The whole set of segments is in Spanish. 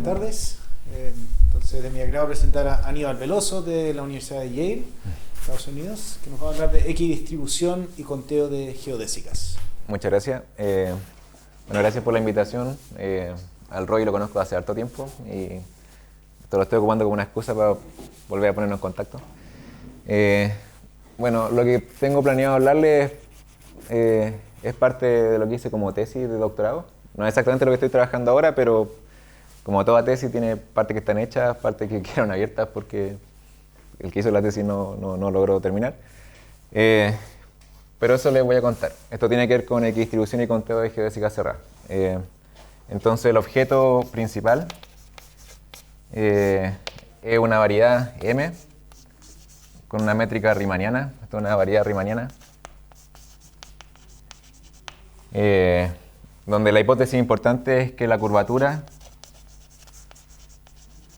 buenas tardes. Entonces, de mi agrado presentar a Aníbal Veloso de la Universidad de Yale, Estados Unidos, que nos va a hablar de equidistribución y conteo de geodésicas. Muchas gracias. Bueno, gracias por la invitación. Al Roy lo conozco hace harto tiempo y esto lo estoy ocupando como una excusa para volver a ponernos en contacto. Bueno, lo que tengo planeado hablarles es parte de lo que hice como tesis de doctorado. No es exactamente lo que estoy trabajando ahora, pero como toda tesis tiene partes que están hechas, partes que quedaron abiertas porque el que hizo la tesis no logró terminar. Pero eso les voy a contar. Esto tiene que ver con equidistribución y conteo de geodésica cerrada. Entonces el objeto principal es una variedad M con una métrica riemanniana. Esto es una variedad riemanniana. Donde la hipótesis importante es que la curvatura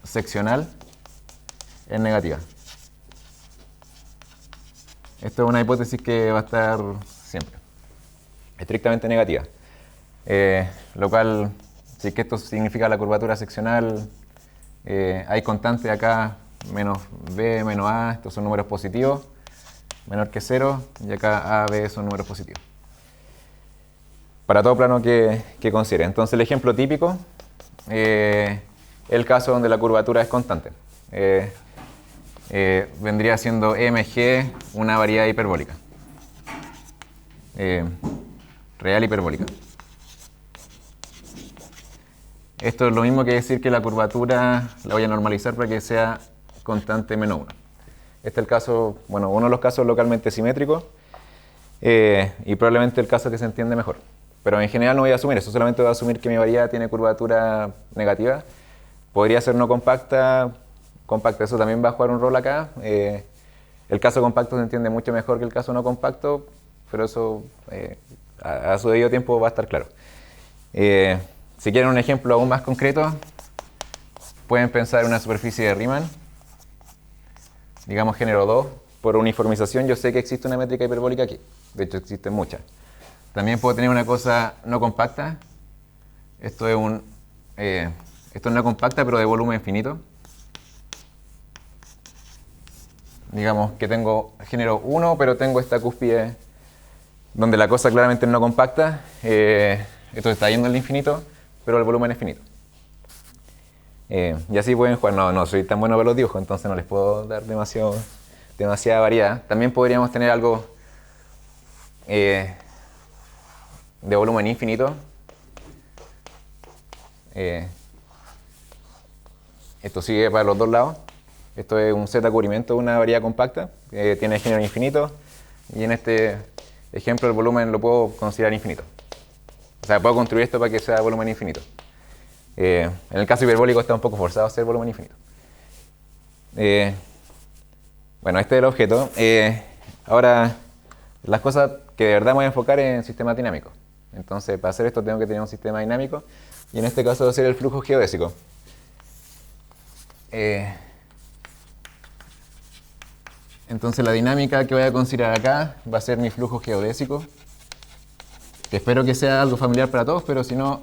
seccional es negativa. Esto es una hipótesis que va a estar siempre estrictamente negativa. Lo cual, si es que esto significa la curvatura seccional, hay constantes acá, menos b, menos a, estos son números positivos, menor que 0, y acá a, b son números positivos. Para todo plano que considere. Entonces el ejemplo típico es el caso donde la curvatura es constante. Vendría siendo mg una variedad hiperbólica. Real hiperbólica. Esto es lo mismo que decir que la curvatura la voy a normalizar para que sea constante menos 1. Este es el caso, bueno, uno de los casos localmente simétricos y probablemente el caso que se entiende mejor. Pero en general no voy a asumir eso, solamente voy a asumir que mi variedad tiene curvatura negativa. Podría ser no compacta, compacta, eso también va a jugar un rol acá. El caso compacto se entiende mucho mejor que el caso no compacto, pero eso a su debido tiempo va a estar claro. Si quieren un ejemplo aún más concreto, pueden pensar en una superficie de Riemann, digamos género 2. Por uniformización yo sé que existe una métrica hiperbólica aquí, de hecho existen muchas. También puedo tener una cosa no compacta. Esto es una compacta pero de volumen finito. Digamos que tengo género 1, pero tengo esta cúspide donde la cosa claramente es no compacta. Esto está yendo al infinito, pero el volumen es finito. Y así pueden jugar. No soy tan bueno para los dibujos, entonces no les puedo dar demasiada variedad. También podríamos tener algo de volumen infinito. Esto sigue para los dos lados. Esto es un Z cubrimiento de una variedad compacta, tiene género infinito, y en este ejemplo el volumen lo puedo considerar infinito. O sea, puedo construir esto para que sea volumen infinito. En el caso hiperbólico está un poco forzado a ser volumen infinito. Bueno, este es el objeto. Ahora, las cosas que de verdad me voy a enfocar en sistemas dinámicos. Entonces, para hacer esto tengo que tener un sistema dinámico, y en este caso va a ser el flujo geodésico. Entonces la dinámica que voy a considerar acá va a ser mi flujo geodésico, que espero que sea algo familiar para todos, pero si no,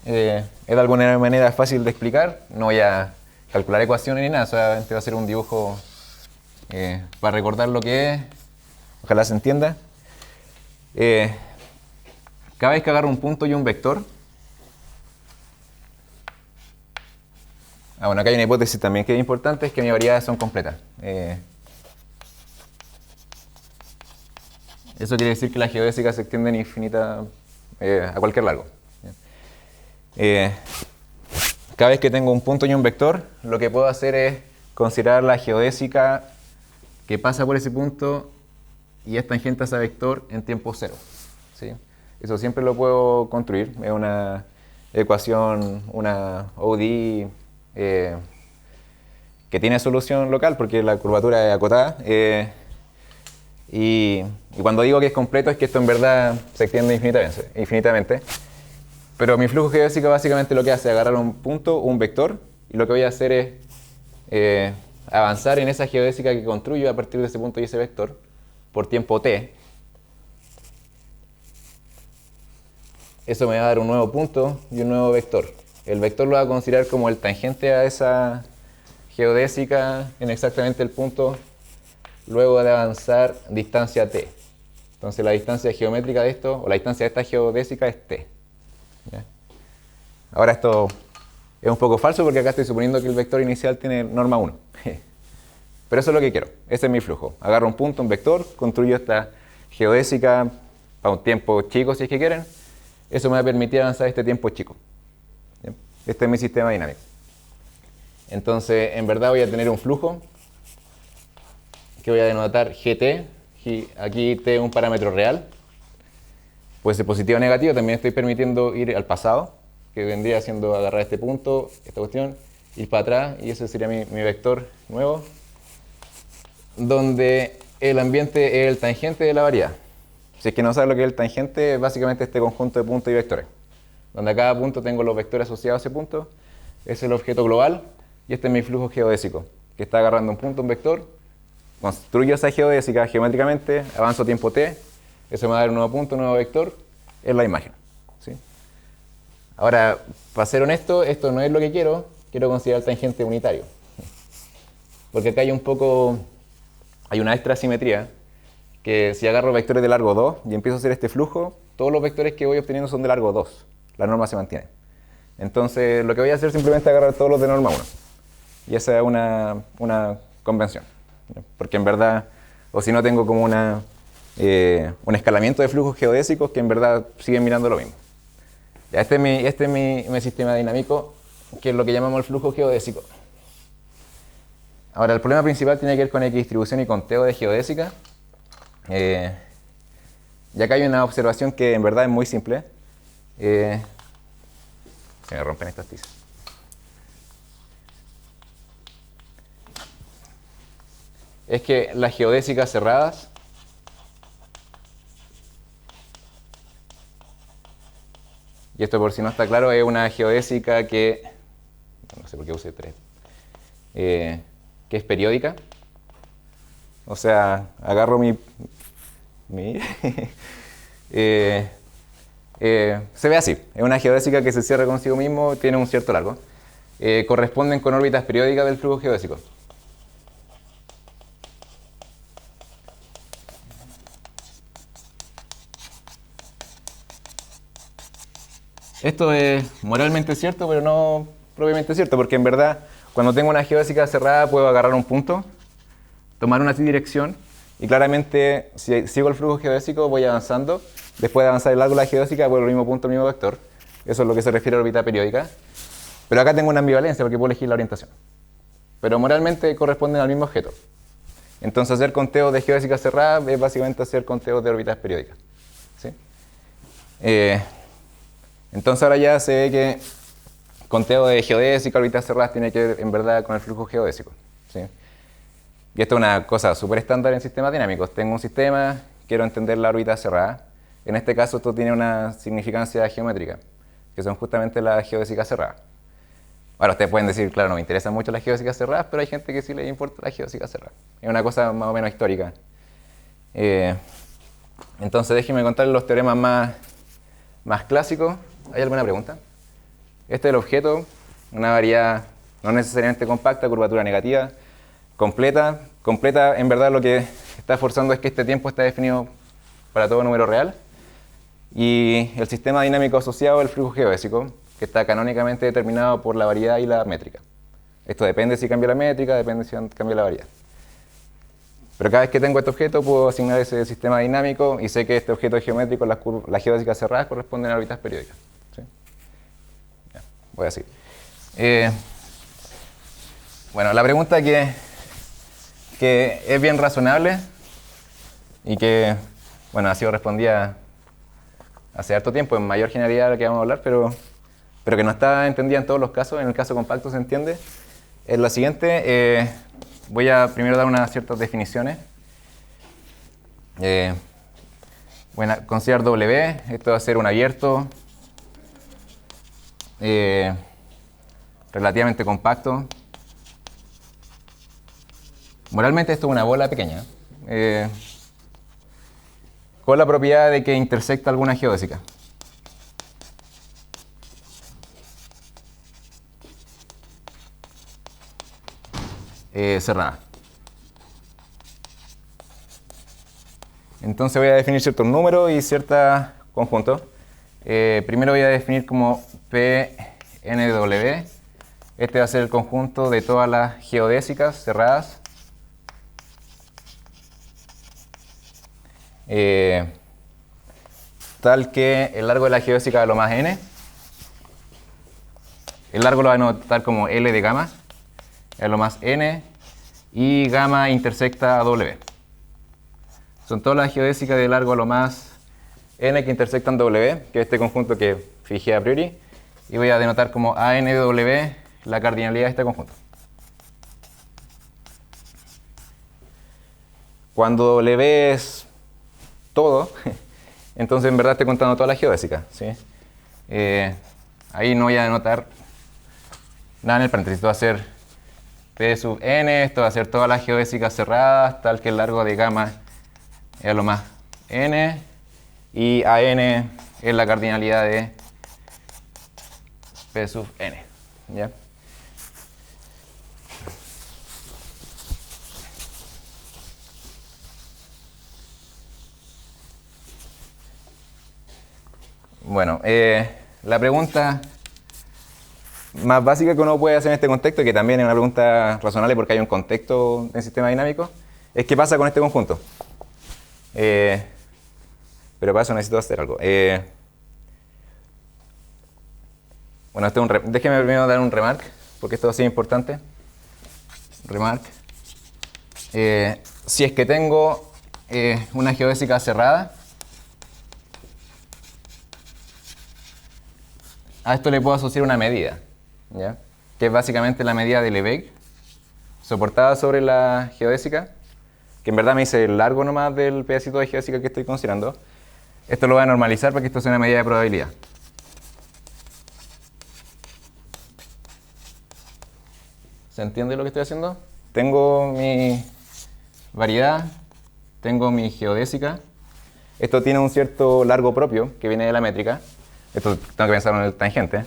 es de alguna manera fácil de explicar. No voy a calcular ecuaciones ni nada, solamente va a ser un dibujo para recordar lo que es, ojalá se entienda. Cada vez que agarro un punto y un vector, bueno, acá hay una hipótesis también que es importante, es que mis variedades son completas. Eso quiere decir que las geodésicas se extienden infinita a cualquier largo. Cada vez que tengo un punto y un vector, lo que puedo hacer es considerar la geodésica que pasa por ese punto y es tangente a ese vector en tiempo cero. ¿Sí? Eso siempre lo puedo construir. Es una ecuación, una ODE que tiene solución local porque la curvatura es acotada. Y cuando digo que es completo es que esto en verdad se extiende infinitamente. Pero mi flujo geodésico básicamente lo que hace es agarrar un punto, un vector, y lo que voy a hacer es avanzar en esa geodésica que construyo a partir de ese punto y ese vector por tiempo t. Eso me va a dar un nuevo punto y un nuevo vector. el vector lo va a considerar como el tangente a esa geodésica en exactamente el punto luego de avanzar distancia t. Entonces la distancia geométrica de esto, o la distancia de esta geodésica es t. ¿Ya? Ahora esto es un poco falso porque acá estoy suponiendo que el vector inicial tiene norma 1. Pero eso es lo que quiero, ese es mi flujo. Agarro un punto, un vector, construyo esta geodésica para un tiempo chico si es que quieren. Eso me va a permitir avanzar este tiempo chico. ¿Ya? Este es mi sistema dinámico. Entonces, en verdad voy a tener un flujo que voy a denotar GT. Aquí T es un parámetro real. Puede ser positivo o negativo. También estoy permitiendo ir al pasado, que vendría siendo agarrar este punto, esta cuestión, ir para atrás, y ese sería mi vector nuevo, donde el ambiente es el tangente de la variedad. Si es que no sabes lo que es el tangente, es básicamente este conjunto de puntos y vectores, donde a cada punto tengo los vectores asociados a ese punto. Es el objeto global, y este es mi flujo geodésico, que está agarrando un punto, un vector, construyo esa geodésica geométricamente, avanzo tiempo t, eso me va a dar un nuevo punto, un nuevo vector, es la imagen. ¿Sí? Ahora, para ser honesto, esto no es lo que quiero considerar tangente unitario. Porque acá hay una extra simetría, que si agarro vectores de largo 2 y empiezo a hacer este flujo, todos los vectores que voy obteniendo son de largo 2. La norma se mantiene. Entonces, lo que voy a hacer es simplemente agarrar todos los de norma 1. Y esa es una convención. Porque en verdad, o si no tengo como un escalamiento de flujos geodésicos que en verdad siguen mirando lo mismo. Ya, este es mi sistema dinámico, que es lo que llamamos el flujo geodésico. Ahora, el problema principal tiene que ver con equidistribución y conteo de geodésica. Y acá hay una observación que en verdad es muy simple. Se me rompen estas tizas. Es que las geodésicas cerradas y esto por si no está claro, es una geodésica que, no sé por qué usé 3, que es periódica. O sea, agarro se ve así, es una geodésica que se cierra consigo mismo, tiene un cierto largo. Corresponden con órbitas periódicas del flujo geodésico. Esto es moralmente cierto, pero no propiamente cierto, porque en verdad, cuando tengo una geodésica cerrada, puedo agarrar un punto, tomar una dirección, y claramente, si sigo el flujo geodésico, voy avanzando. Después de avanzar el largo de la geodésica, vuelvo al mismo punto, al mismo vector. Eso es lo que se refiere a órbita periódica. Pero acá tengo una ambivalencia, porque puedo elegir la orientación. Pero moralmente corresponden al mismo objeto. Entonces, hacer conteo de geodésica cerrada es básicamente hacer conteo de órbitas periódicas. ¿Sí? Entonces ahora ya se ve que conteo de geodésica, órbitas cerradas, tiene que ver en verdad con el flujo geodésico. ¿Sí? Y esto es una cosa súper estándar en sistemas dinámicos. Tengo un sistema, quiero entender la órbita cerrada. En este caso esto tiene una significancia geométrica, que son justamente las geodésicas cerradas. Ahora ustedes pueden decir, claro, no me interesan mucho las geodésicas cerradas, pero hay gente que sí le importa las geodésicas cerradas. Es una cosa más o menos histórica. Entonces déjenme contarles los teoremas más clásicos. ¿Hay alguna pregunta? Este es el objeto, una variedad no necesariamente compacta, curvatura negativa, completa. Completa, en verdad, lo que está forzando es que este tiempo está definido para todo número real. Y el sistema dinámico asociado al flujo geodésico, que está canónicamente determinado por la variedad y la métrica. Esto depende si cambia la métrica, depende si cambia la variedad. Pero cada vez que tengo este objeto, puedo asignar ese sistema dinámico y sé que este objeto geométrico, las geodésicas cerradas, corresponden a órbitas periódicas. ¿Sí? Ya, voy a seguir. Bueno, la pregunta que es bien razonable y que, bueno, ha sido respondida hace harto tiempo, en mayor generalidad de la que vamos a hablar, pero que no está entendida en todos los casos. En el caso compacto se entiende. Es la siguiente. Voy a primero dar unas ciertas definiciones. Bueno, considerar W, esto va a ser un abierto relativamente compacto. Moralmente esto es una bola pequeña, con la propiedad de que intersecta alguna geodésica. cerrada. Entonces voy a definir ciertos números y ciertos conjuntos. Primero voy a definir como PNW. Este va a ser el conjunto de todas las geodésicas cerradas. Tal que el largo de la geodésica es lo más n. El largo lo voy a anotar como L de gamma, es lo más n, y gamma intersecta a W. Son todas las geodésicas de largo a lo más n que intersectan W, que es este conjunto que fijé a priori, y voy a denotar como AN de W la cardinalidad de este conjunto. Cuando W es todo, entonces en verdad estoy contando todas las geodésicas, ¿sí? Ahí no voy a denotar nada en el paréntesis, esto va a ser P sub n, esto va a ser todas las geodésicas cerradas, tal que el largo de gamma es lo más n, y AN es la cardinalidad de P sub n, ¿ya? Bueno, la pregunta más básica que uno puede hacer en este contexto, que también es una pregunta razonable porque hay un contexto en sistema dinámico, es ¿qué pasa con este conjunto? Pero para eso necesito hacer algo. Bueno, déjeme primero dar un remark, porque esto va a ser importante. Remark. Si es que tengo una geodésica cerrada, a esto le puedo asociar una medida, ¿ya? Que es básicamente la medida de Lebesgue soportada sobre la geodésica, que en verdad me dice el largo nomás del pedacito de geodésica que estoy considerando. Esto lo voy a normalizar para que esto sea una medida de probabilidad. ¿Se entiende lo que estoy haciendo? Tengo mi variedad, tengo mi geodésica. Esto tiene un cierto largo propio que viene de la métrica. Esto tengo que pensar en el tangente.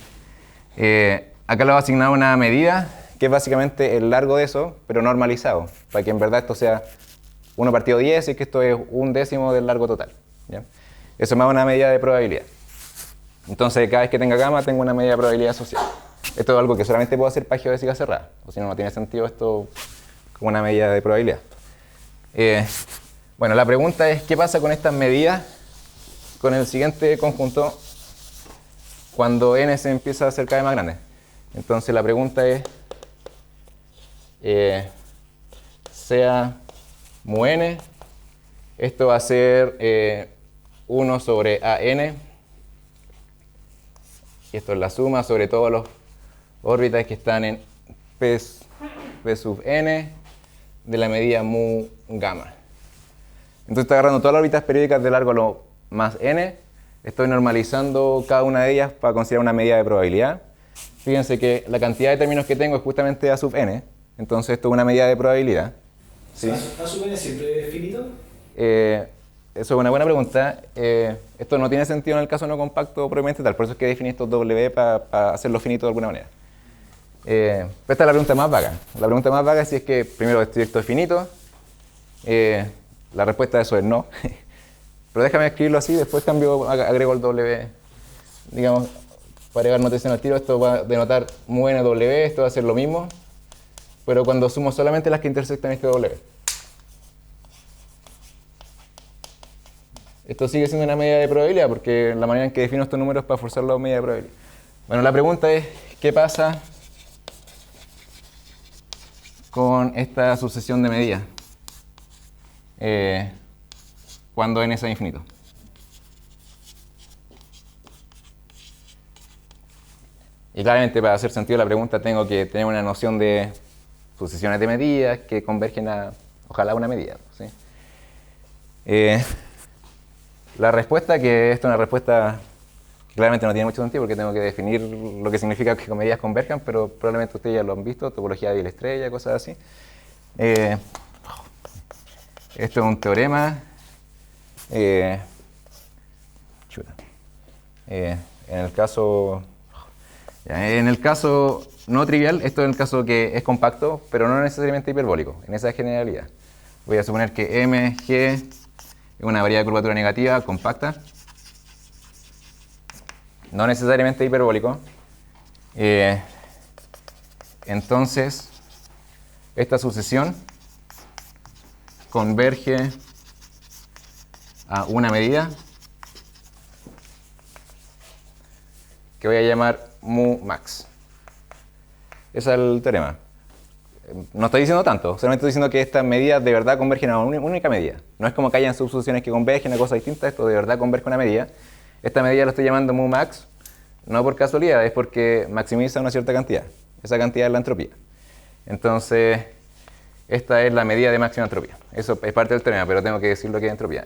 Acá le voy a asignar una medida que es básicamente el largo de eso, pero normalizado, para que en verdad esto sea 1 partido 10 y que esto es 1/10 del largo total, ¿ya? Eso me da una medida de probabilidad. Entonces, cada vez que tenga gamma, tengo una medida de probabilidad asociada. Esto es algo que solamente puedo hacer para geodésica cerrada, o si no, no tiene sentido esto como una medida de probabilidad. Bueno, la pregunta es, ¿qué pasa con estas medidas con el siguiente conjunto cuando n se empieza a hacer cada vez más grande? Entonces la pregunta es, sea mu n, esto va a ser 1 sobre AN, y esto es la suma sobre todas las órbitas que están en P sub n de la medida mu gamma. Entonces estoy agarrando todas las órbitas periódicas de largo a lo más n, estoy normalizando cada una de ellas para considerar una medida de probabilidad. Fíjense que la cantidad de términos que tengo es justamente A sub n, entonces esto es una medida de probabilidad. ¿Sí? ¿A sub n siempre es finito? Eso es una buena pregunta. Esto no tiene sentido en el caso no compacto propiamente tal, por eso es que definí estos W para hacerlo finito de alguna manera. Pero esta es la pregunta más vaga. La pregunta más vaga es si es que primero esto es finito. La respuesta a eso es no. Pero déjame escribirlo así, después agrego el W, digamos, para agregar notación al tiro. Esto va a denotar mu n W, esto va a ser lo mismo, pero cuando sumo solamente las que intersectan este W. Esto sigue siendo una medida de probabilidad, porque la manera en que defino estos números es para forzar la medida de probabilidad. Bueno, la pregunta es, ¿qué pasa con esta sucesión de medidas cuando n es infinito? Y claramente para hacer sentido la pregunta tengo que tener una noción de sucesiones de medidas que convergen a, ojalá, una medida, ¿sí? La respuesta, que esto es una respuesta que claramente no tiene mucho sentido porque tengo que definir lo que significa que medidas converjan, pero probablemente ustedes ya lo han visto, topología de la estrella, cosas así. Esto es un teorema. En el caso Ya, en el caso no trivial, esto es en el caso que es compacto, pero no necesariamente hiperbólico, en esa generalidad. Voy a suponer que MG es una variedad de curvatura negativa compacta, no necesariamente hiperbólico. Entonces, esta sucesión converge a una medida que voy a llamar mu max. Ese es el teorema. No estoy diciendo tanto, solamente estoy diciendo que estas medidas de verdad convergen a una única medida. No es como que hayan subsucesiones que convergen a cosas distintas, esto de verdad converge a una medida. Esta medida la estoy llamando mu max, no por casualidad, es porque maximiza una cierta cantidad. Esa cantidad es la entropía. Entonces, esta es la medida de máxima entropía. Eso es parte del teorema, pero tengo que decir lo que es entropía.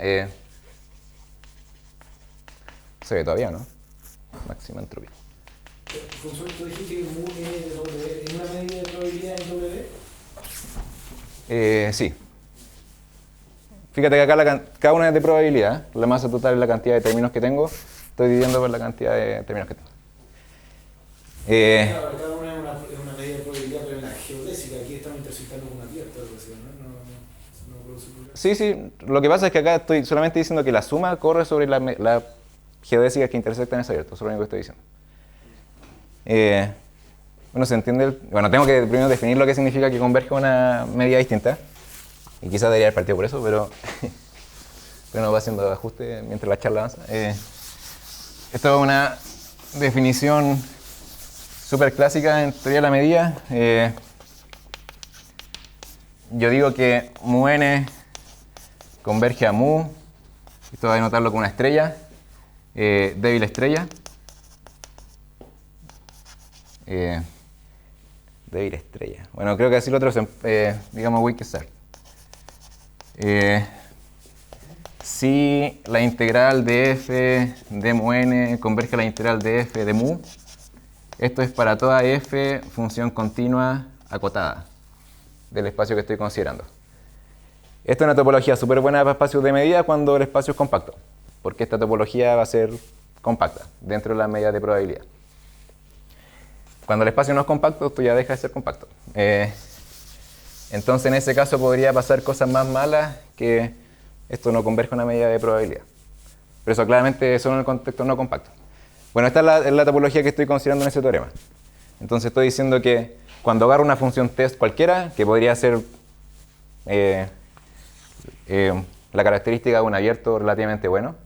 Se ve todavía, ¿no? Máxima entropía. Función, tú dijiste que mu es de W, ¿es una medida de probabilidad en W? Sí. Fíjate que acá cada una es de probabilidad. La masa total es la cantidad de términos que tengo. Estoy dividiendo por la cantidad de términos que tengo. Claro, cada una es una medida de probabilidad, pero en la geodésica aquí estamos intersectando con una abierta, no produce problema. Sí, lo que pasa es que acá estoy solamente diciendo que la suma corre sobre la geodésica que intersecta en ese abierto. Eso es lo único que estoy diciendo. Bueno, se entiende. Bueno, tengo que primero definir lo que significa que converge una medida distinta. Y quizás debería haber partido por eso, pero no va haciendo ajuste mientras la charla avanza. Esto es una definición súper clásica en teoría de la medida. Yo digo que mu n converge a mu. Esto voy a anotarlo con una estrella, débil estrella. Débil estrella. Bueno, creo que así lo otro es, digamos, weak star. Si la integral de f de mu n converge a la integral de f de mu, esto es para toda f función continua acotada del espacio que estoy considerando. Esta es una topología súper buena para espacios de medida cuando el espacio es compacto, porque esta topología va a ser compacta dentro de las medidas de probabilidad. Cuando el espacio no es compacto, esto ya deja de ser compacto. Entonces, en ese caso podría pasar cosas más malas que esto no converge a una medida de probabilidad. Pero eso claramente solo en el contexto no compacto. Bueno, esta es la topología que estoy considerando en ese teorema. Entonces estoy diciendo que cuando agarro una función test cualquiera, que podría ser la característica de un abierto relativamente bueno,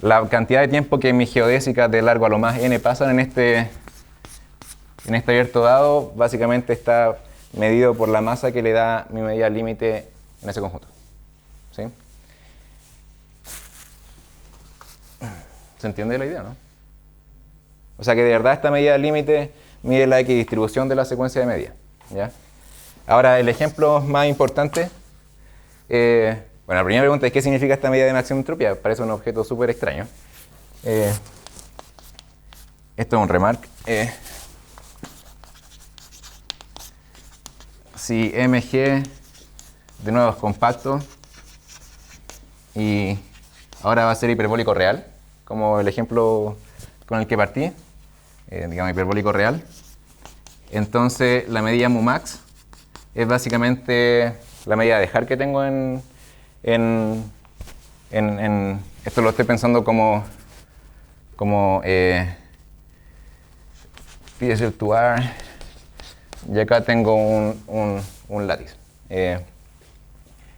la cantidad de tiempo que mis geodésicas de largo a lo más n pasan en este abierto dado, básicamente está medido por la masa que le da mi medida límite en ese conjunto. ¿Sí? ¿Se entiende la idea, no? O sea que de verdad esta medida límite mide la equidistribución de la secuencia de medidas. ¿Ya? Ahora, el ejemplo más importante. Bueno, la primera pregunta es ¿qué significa esta medida de máxima entropía? Parece un objeto súper extraño. Esto es un remark. Si MG de nuevo es compacto y ahora va a ser hiperbólico real, como el ejemplo con el que partí, digamos hiperbólico real, entonces la medida mu max es básicamente la medida de Haar que tengo esto lo estoy pensando como PSL to R, y acá tengo un látiz.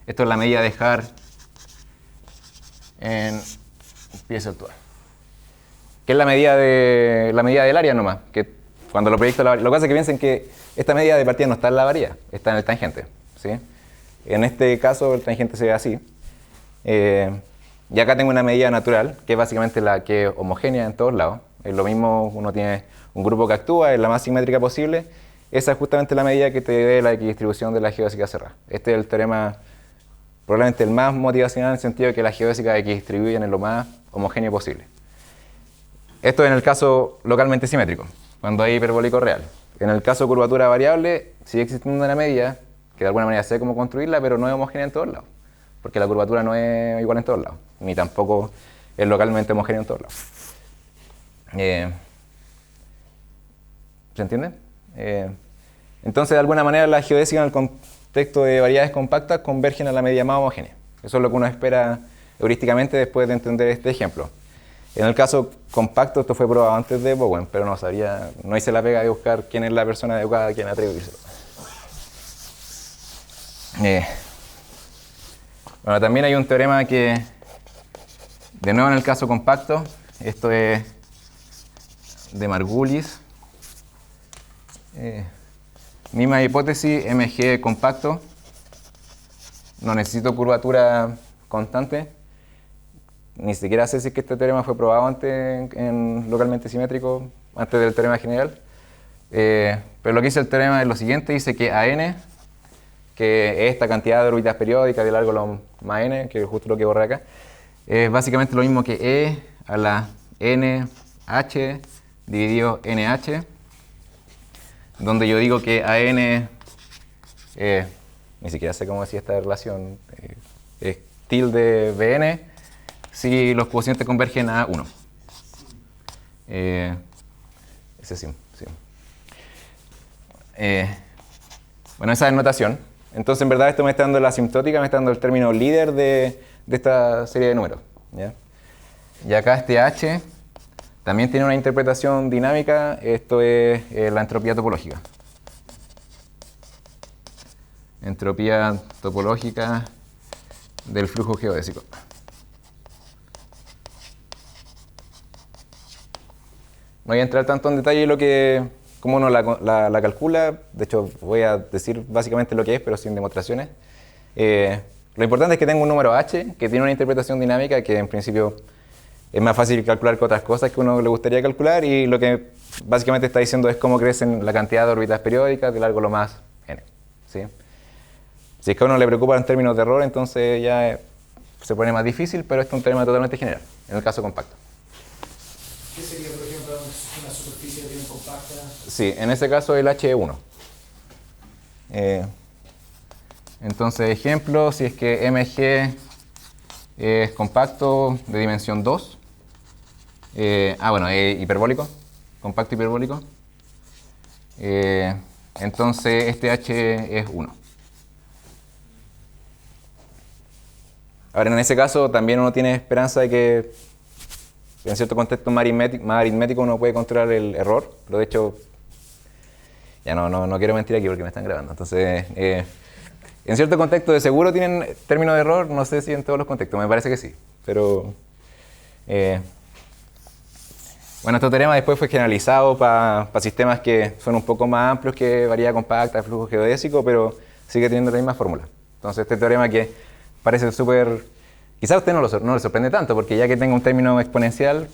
Esto es la medida de Haar en PSL to R, que es la medida del área nomás, que cuando lo proyecto lo que pasa es que piensen que esta medida de partida no está en la varilla, está en el tangente, ¿sí? En este caso el tangente se ve así. Y acá tengo una medida natural, que es básicamente la que es homogénea en todos lados. Es lo mismo, uno tiene un grupo que actúa, es la más simétrica posible. Esa es justamente la medida que te dé la equidistribución de la geodésica cerrada. Este es el teorema probablemente el más motivacional en el sentido de que las geodésicas equidistribuyen en lo más homogéneo posible. Esto en el caso localmente simétrico, cuando hay hiperbólico real. En el caso de curvatura variable, sigue existiendo una medida que de alguna manera sé cómo construirla, pero no es homogénea en todos lados. Porque la curvatura no es igual en todos lados, ni tampoco es localmente homogénea en todos lados. ¿Se entiende? Entonces, de alguna manera, la geodésica en el contexto de variedades compactas convergen a la medida más homogénea. Eso es lo que uno espera heurísticamente después de entender este ejemplo. En el caso compacto, esto fue probado antes de Bowen, pero no hice la pega de buscar quién es la persona adecuada a quien atribuírselo. Bueno, también hay un teorema que, de nuevo en el caso compacto, esto es de Margulis. Misma hipótesis, MG compacto. No necesito curvatura constante. Ni siquiera sé si es que este teorema fue probado antes en localmente simétrico, antes del teorema general. Pero lo que dice el teorema es lo siguiente, dice que AN, que es esta cantidad de órbitas periódicas de largo lo más n, que es justo lo que borré acá, es básicamente lo mismo que E a la NH dividido NH, donde yo digo que AN, ni siquiera sé cómo decía esta relación, es tilde BN, si los cocientes convergen a 1. Ese sí. Bueno, esa es notación. Entonces, en verdad, esto me está dando la asintótica, me está dando el término líder de esta serie de números, ¿ya? Y acá este H también tiene una interpretación dinámica. Esto es la entropía topológica. Entropía topológica del flujo geodésico. No voy a entrar tanto en detalle en cómo uno la calcula. De hecho, voy a decir básicamente lo que es, pero sin demostraciones. Lo importante es que tengo un número h que tiene una interpretación dinámica que en principio es más fácil calcular que otras cosas que uno le gustaría calcular, y lo que básicamente está diciendo es cómo crecen la cantidad de órbitas periódicas de largo lo más n. ¿Sí? Si es que a uno le preocupa en términos de error, entonces ya se pone más difícil, pero este es un tema totalmente general, en el caso compacto. ¿Qué sería, por ejemplo, una superficie bien compacta? Sí, en ese caso el H es 1. Entonces, ejemplo, si es que MG es compacto de dimensión 2, bueno, es hiperbólico, compacto hiperbólico, entonces este H es 1. Ahora, en ese caso también uno tiene esperanza de que en cierto contexto más aritmético uno puede controlar el error, pero de hecho ya no quiero mentir aquí porque me están grabando. Entonces, en cierto contexto de seguro tienen término de error, no sé si en todos los contextos, me parece que sí, pero bueno, este teorema después fue generalizado para sistemas que son un poco más amplios que variedad compacta de flujo geodésico, pero sigue teniendo la misma fórmula. Entonces, este teorema que parece súper, quizás a usted no le sorprende tanto, porque ya que tenga un término exponencial,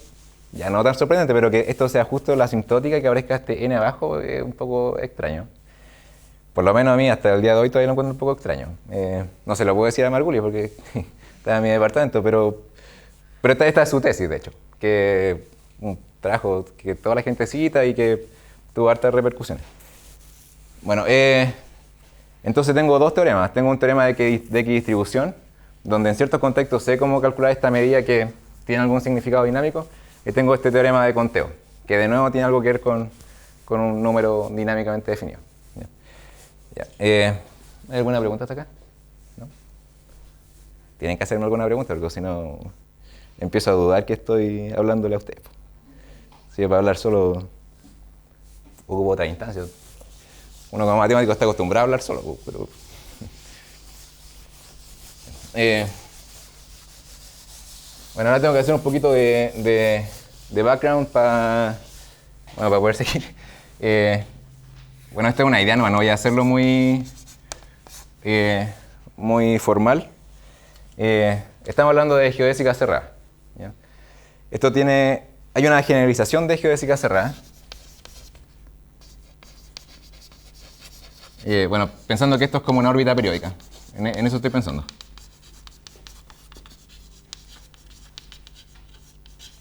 ya no tan sorprendente, pero que esto sea justo la asintótica y que aparezca este n abajo es un poco extraño. Por lo menos a mí, hasta el día de hoy, todavía lo encuentro un poco extraño. No se lo puedo decir a Margulis porque está en mi departamento, pero esta es su tesis, de hecho, que un trabajo que toda la gente cita y que tuvo hartas repercusiones. Bueno, entonces tengo dos teoremas. Tengo un teorema de equidistribución, donde en ciertos contextos sé cómo calcular esta medida que tiene algún significado dinámico, y tengo este teorema de conteo, que de nuevo tiene algo que ver con un número dinámicamente definido. ¿Hay alguna pregunta hasta acá? ¿No? Tienen que hacerme alguna pregunta, porque si no empiezo a dudar que estoy hablándole a ustedes. Si es para hablar solo, ocupo otra instancia. Uno como matemático está acostumbrado a hablar solo, pero bueno, ahora tengo que hacer un poquito de background para poder seguir. Bueno, esta es una idea nueva, no voy a hacerlo muy formal. Estamos hablando de geodésica cerrada, ¿ya? Hay una generalización de geodésica cerrada. Bueno, pensando que esto es como una órbita periódica. En eso estoy pensando.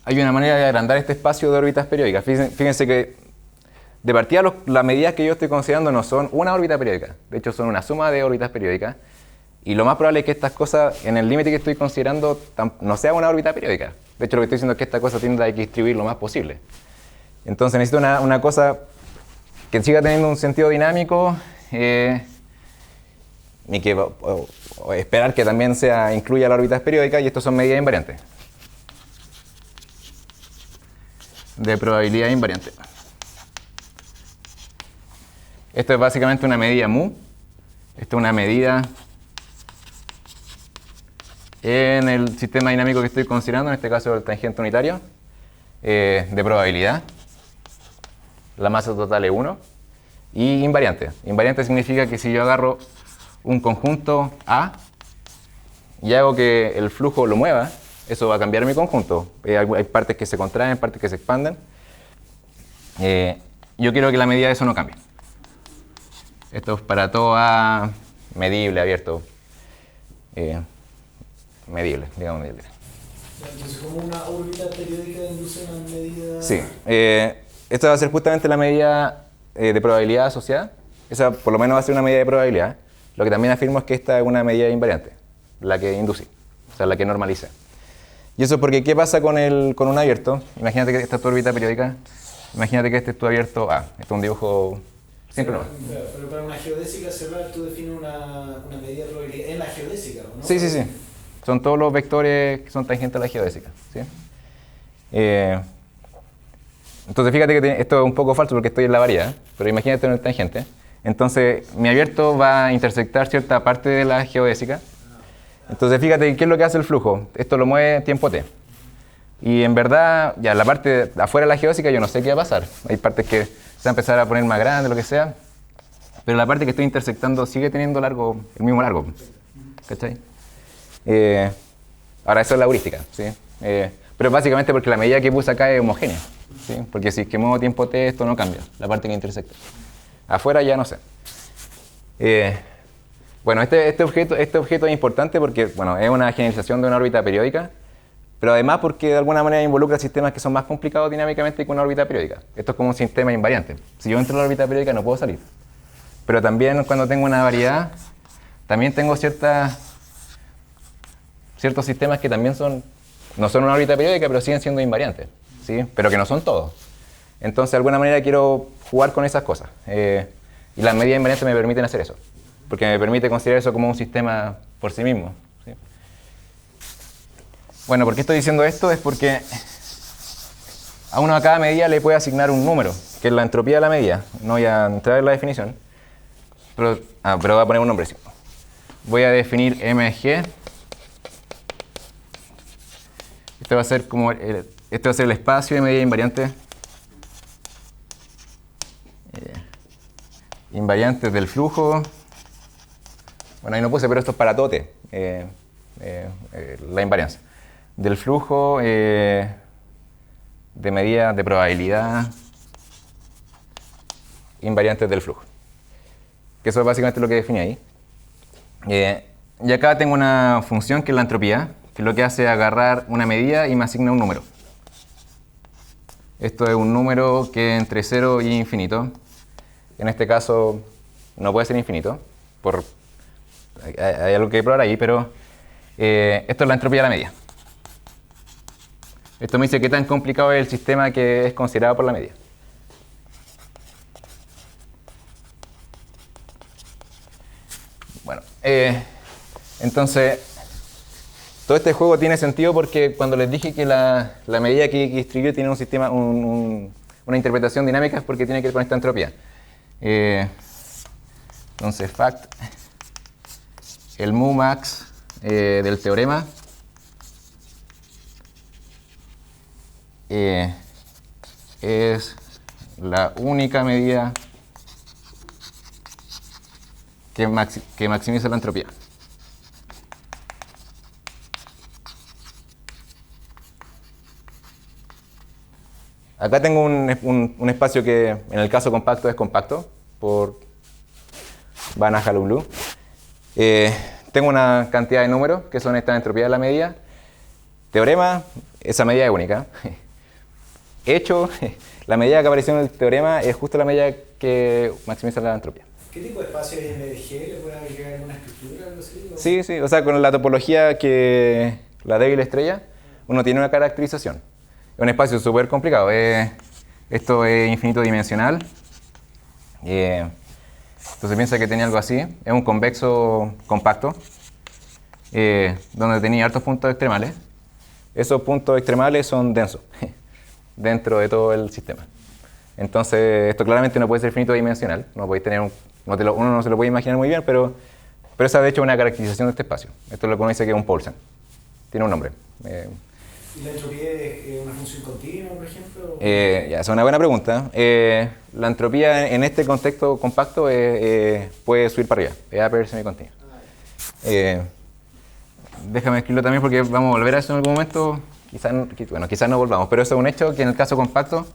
Hay una manera de agrandar este espacio de órbitas periódicas. Fíjense que de partida las medidas que yo estoy considerando no son una órbita periódica. De hecho, son una suma de órbitas periódicas. Y lo más probable es que estas cosas, en el límite que estoy considerando, no sea una órbita periódica. De hecho, lo que estoy diciendo es que esta cosa tiende a equidistribuir lo más posible. Entonces necesito una cosa que siga teniendo un sentido dinámico y que o esperar que también incluya las órbitas periódicas, y estos son medidas invariantes. De probabilidad invariante. Esto es básicamente una medida mu. Esto es una medida en el sistema dinámico que estoy considerando, en este caso el tangente unitario, de probabilidad. La masa total es 1. Y invariante. Invariante significa que si yo agarro un conjunto A y hago que el flujo lo mueva, eso va a cambiar mi conjunto. Hay partes que se contraen, partes que se expanden. Yo quiero que la medida de eso no cambie. Esto es para todo A medible, abierto. Medible, digamos medible. Entonces, ¿como una órbita periódica induce una medida? Sí. Esta va a ser justamente la medida de probabilidad asociada. Esa por lo menos va a ser una medida de probabilidad. Lo que también afirmo es que esta es una medida invariante, la que induce, o sea, la que normaliza. Y eso porque, ¿qué pasa con un abierto? Imagínate que esta es tu órbita periódica. Imagínate que este es tu abierto A. Esto es un dibujo simple. Pero para una geodésica cerrada tú defines una medida de probabilidad en la geodésica, ¿no? Sí. Son todos los vectores que son tangentes a la geodésica. ¿Sí? Entonces fíjate que esto es un poco falso porque estoy en la variedad, pero imagínate en el tangente. Entonces mi abierto va a intersectar cierta parte de la geodésica. Entonces fíjate qué es lo que hace el flujo. Esto lo mueve tiempo t. Y en verdad, ya la parte de afuera de la geodésica yo no sé qué va a pasar. Hay partes que se van a empezar a poner más grandes, lo que sea. Pero la parte que estoy intersectando sigue teniendo el mismo largo. ¿Cachai? Ahora eso es la heurística, ¿sí? Pero básicamente porque la medida que puse acá es homogénea, ¿sí? Porque si es que muevo tiempo t, esto no cambia, la parte que intersecta. Afuera ya no sé. Bueno, este objeto es importante porque, bueno, es una generalización de una órbita periódica, pero además porque de alguna manera involucra sistemas que son más complicados dinámicamente que una órbita periódica. Esto es como un sistema invariante. Si yo entro en la órbita periódica no puedo salir. Pero también cuando tengo una variedad, también tengo ciertos sistemas que también no son una órbita periódica, pero siguen siendo invariantes, ¿sí? Pero que no son todos. Entonces, de alguna manera quiero jugar con esas cosas. Y las medidas invariantes me permiten hacer eso, porque me permite considerar eso como un sistema por sí mismo, ¿sí? Bueno, ¿por qué estoy diciendo esto? Es porque a cada medida le puede asignar un número, que es la entropía de la medida. No voy a entrar en la definición, pero voy a poner un nombre. Voy a definir mg. Este va a ser el espacio de medida invariante. Invariantes del flujo. Bueno, ahí no puse, pero esto es para todo t. La invariancia. Del flujo de medida de probabilidad invariantes del flujo. Que eso es básicamente lo que definí ahí. Y acá tengo una función que es la entropía, que lo que hace es agarrar una medida y me asigna un número. Esto es un número que es entre 0 y infinito. En este caso no puede ser infinito, hay algo que probar ahí, pero esto es la entropía de la medida. Esto me dice qué tan complicado es el sistema que es considerado por la medida. Bueno, entonces todo este juego tiene sentido porque cuando les dije que la medida que distribuye tiene un sistema, una interpretación dinámica, es porque tiene que ver con esta entropía. Entonces, fact, el mu max del teorema es la única medida que maximiza la entropía. Acá tengo un espacio que en el caso compacto es compacto, por Van Hagelblum. Tengo una cantidad de números que son esta entropía de la medida. Teorema, esa medida es única. Hecho, la medida que apareció en el teorema es justo la medida que maximiza la entropía. ¿Qué tipo de espacio es MDG? ¿Le pueden agregar alguna estructura o algo así? Sí, o sea, con la topología que la débil estrella, uno tiene una caracterización. Es un espacio súper complicado. Esto es infinito dimensional. Entonces piensa que tenía algo así. Es un convexo compacto, donde tenía hartos puntos extremales. Esos puntos extremales son densos dentro de todo el sistema. Entonces, esto claramente no puede ser finito dimensional. No podéis tener uno no se lo puede imaginar muy bien, pero esa de hecho es una caracterización de este espacio. Esto es lo que uno dice que es un Paulsen. Tiene un nombre. ¿Y la entropía es una función continua, por ejemplo? Ya, esa es una buena pregunta. La entropía en este contexto compacto puede subir para arriba. Es upper semicontinua. Déjame escribirlo también porque vamos a volver a eso en algún momento. Quizás no volvamos, pero eso es un hecho que en el caso compacto,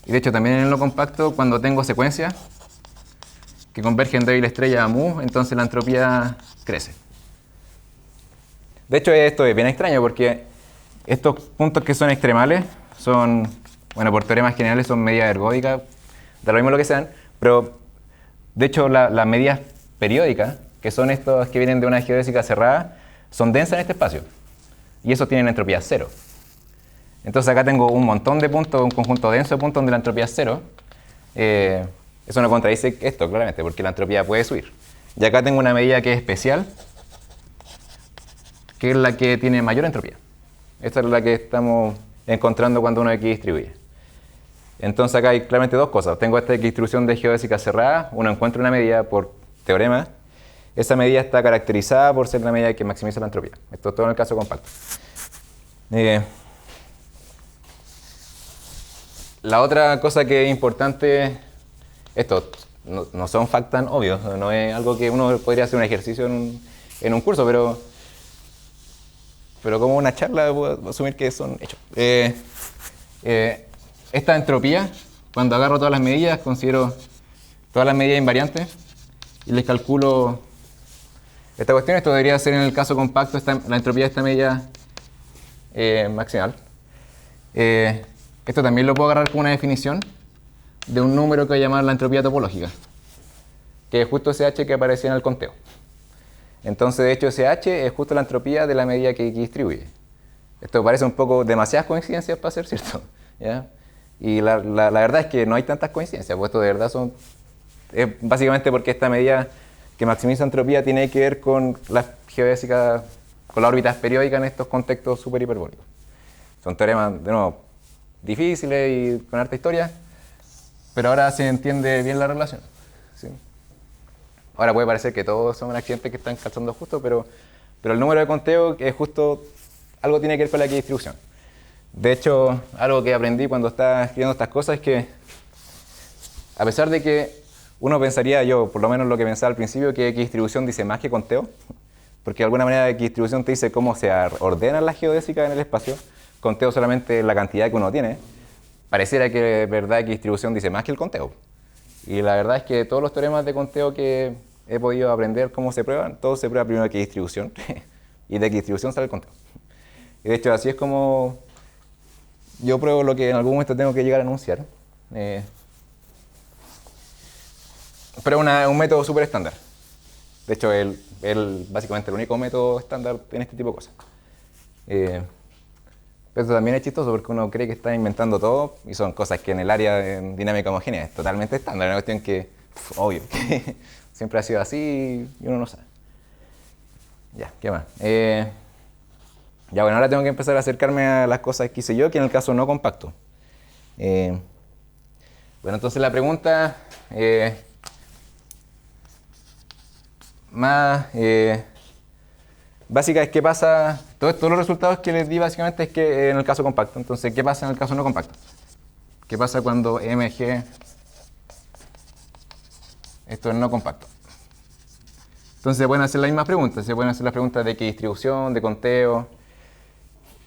y de hecho también en lo compacto, cuando tengo secuencias que convergen débil estrella a mu, entonces la entropía crece. De hecho, esto es bien extraño porque estos puntos que son extremales son, bueno, por teoremas generales son medidas ergódicas, da lo mismo lo que sean, pero de hecho las medidas periódicas, que son estos que vienen de una geodésica cerrada, son densas en este espacio y esos tienen entropía cero. Entonces acá tengo un montón de puntos, un conjunto denso de puntos donde la entropía es cero. Eso no contradice esto, claramente, porque la entropía puede subir. Y acá tengo una medida que es especial, que es la que tiene mayor entropía. Esta es la que estamos encontrando cuando uno equidistribuye. Entonces acá hay claramente dos cosas. Tengo esta equidistribución de geodésica cerrada, uno encuentra una medida por teorema. Esa medida está caracterizada por ser la medida que maximiza la entropía. Esto es todo en el caso compacto. La otra cosa que es importante, esto no son facts tan obvios, no es algo que uno podría hacer un ejercicio en un curso, pero como una charla puedo asumir que son hechos. Esta entropía, cuando agarro todas las medidas, considero todas las medidas invariantes y les calculo esta cuestión. Esto debería ser en el caso compacto la entropía de esta medida maximal. Esto también lo puedo agarrar como una definición de un número que voy a llamar la entropía topológica, que es justo ese h que aparecía en el conteo. Entonces, de hecho, ese h es justo la entropía de la medida que distribuye. Esto parece un poco demasiadas coincidencias para ser cierto, ¿ya? Y la verdad es que no hay tantas coincidencias, pues esto de verdad es básicamente porque esta medida que maximiza entropía tiene que ver con la geodésica, con las órbitas periódicas en estos contextos super hiperbólicos. Son teoremas, de nuevo, difíciles y con harta historia, pero ahora se entiende bien la relación. ¿Sí? Ahora puede parecer que todos son accidentes que están calzando justo, pero el número de conteo es justo, algo tiene que ver con la equidistribución. De hecho, algo que aprendí cuando estaba escribiendo estas cosas es que, a pesar de que uno pensaría, yo por lo menos lo que pensaba al principio, que equidistribución dice más que conteo, porque de alguna manera equidistribución te dice cómo se ordenan las geodésicas en el espacio, conteo solamente la cantidad que uno tiene, pareciera que de verdad equidistribución dice más que el conteo. Y la verdad es que todos los teoremas de conteo que he podido aprender cómo se prueban, todo se prueba primero equidistribución y de equidistribución sale el conteo. Y de hecho así es como yo pruebo lo que en algún momento tengo que llegar a enunciar. Pero es un método súper estándar. De hecho, básicamente el único método estándar en este tipo de cosas. Pero eso también es chistoso porque uno cree que está inventando todo y son cosas que en el área de dinámica homogénea es totalmente estándar. Es una cuestión que, obvio, que siempre ha sido así y uno no sabe. Ya, ¿qué más? Ya, bueno, ahora tengo que empezar a acercarme a las cosas que hice yo, que en el caso no compacto. Bueno, entonces la pregunta más básica es qué pasa, todos los resultados que les di básicamente es que en el caso compacto. Entonces, ¿qué pasa en el caso no compacto? ¿Qué pasa cuando MG, esto es no compacto? Entonces se pueden hacer las mismas preguntas, se pueden hacer las preguntas de equidistribución, de conteo.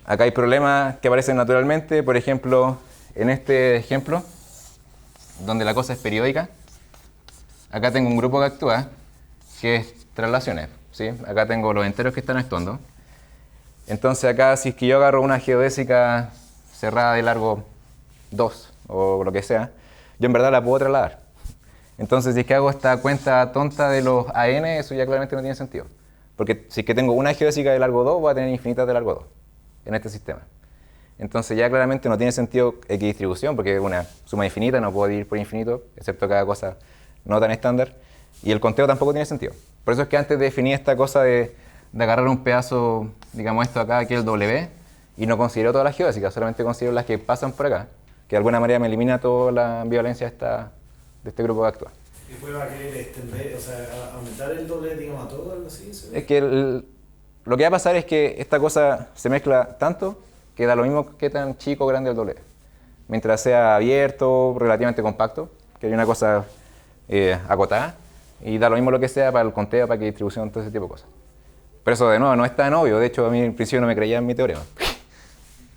Acá hay problemas que aparecen naturalmente, por ejemplo, en este ejemplo, donde la cosa es periódica, acá tengo un grupo que actúa, que es traslaciones, ¿sí? Acá tengo los enteros que están actuando. Entonces acá, si es que yo agarro una geodésica cerrada de largo 2, o lo que sea, yo en verdad la puedo trasladar. Entonces, si es que hago esta cuenta tonta de los AN, eso ya claramente no tiene sentido. Porque si es que tengo una geodésica de largo 2, voy a tener infinitas de largo 2 en este sistema. Entonces ya claramente no tiene sentido equidistribución porque es una suma infinita, no puedo dividir por infinito, excepto cada cosa no tan estándar. Y el conteo tampoco tiene sentido. Por eso es que antes definí esta cosa de agarrar un pedazo, digamos esto acá, aquí el W, y no considero todas las geodésicas, solamente considero las que pasan por acá, que de alguna manera me elimina toda la ambivalencia de este grupo que actúa. ¿Y después va a querer extender, o sea, aumentar el W, digamos, a todo, algo así? Es que lo que va a pasar es que esta cosa se mezcla tanto que da lo mismo que tan chico o grande el W. Mientras sea abierto, relativamente compacto, que hay una cosa acotada, y da lo mismo lo que sea para el conteo, para que distribución, todo ese tipo de cosas. Pero eso de nuevo no es tan obvio, de hecho a mí al principio no me creía en mi teorema.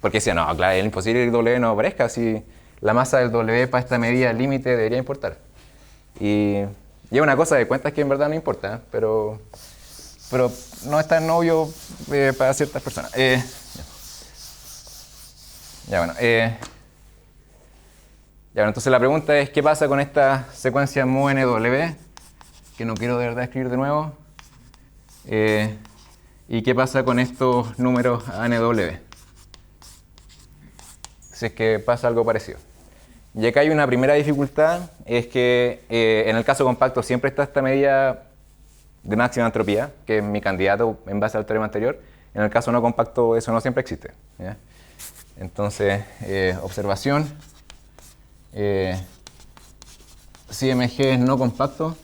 Porque decía, no, claro, es imposible que el W no aparezca, si la masa del W para esta medida límite debería importar. Y es una cosa de cuentas que en verdad no importa, pero no es tan obvio para ciertas personas. Ya bueno, entonces la pregunta es, ¿qué pasa con esta secuencia MUNW? Que no quiero de verdad escribir de nuevo. ¿Y qué pasa con estos números ANW? Si es que pasa algo parecido. Y acá hay una primera dificultad, es que en el caso compacto siempre está esta medida de máxima entropía, que es mi candidato en base al teorema anterior. En el caso no compacto eso no siempre existe, ¿ya? Entonces, observación, si MG es no compacto,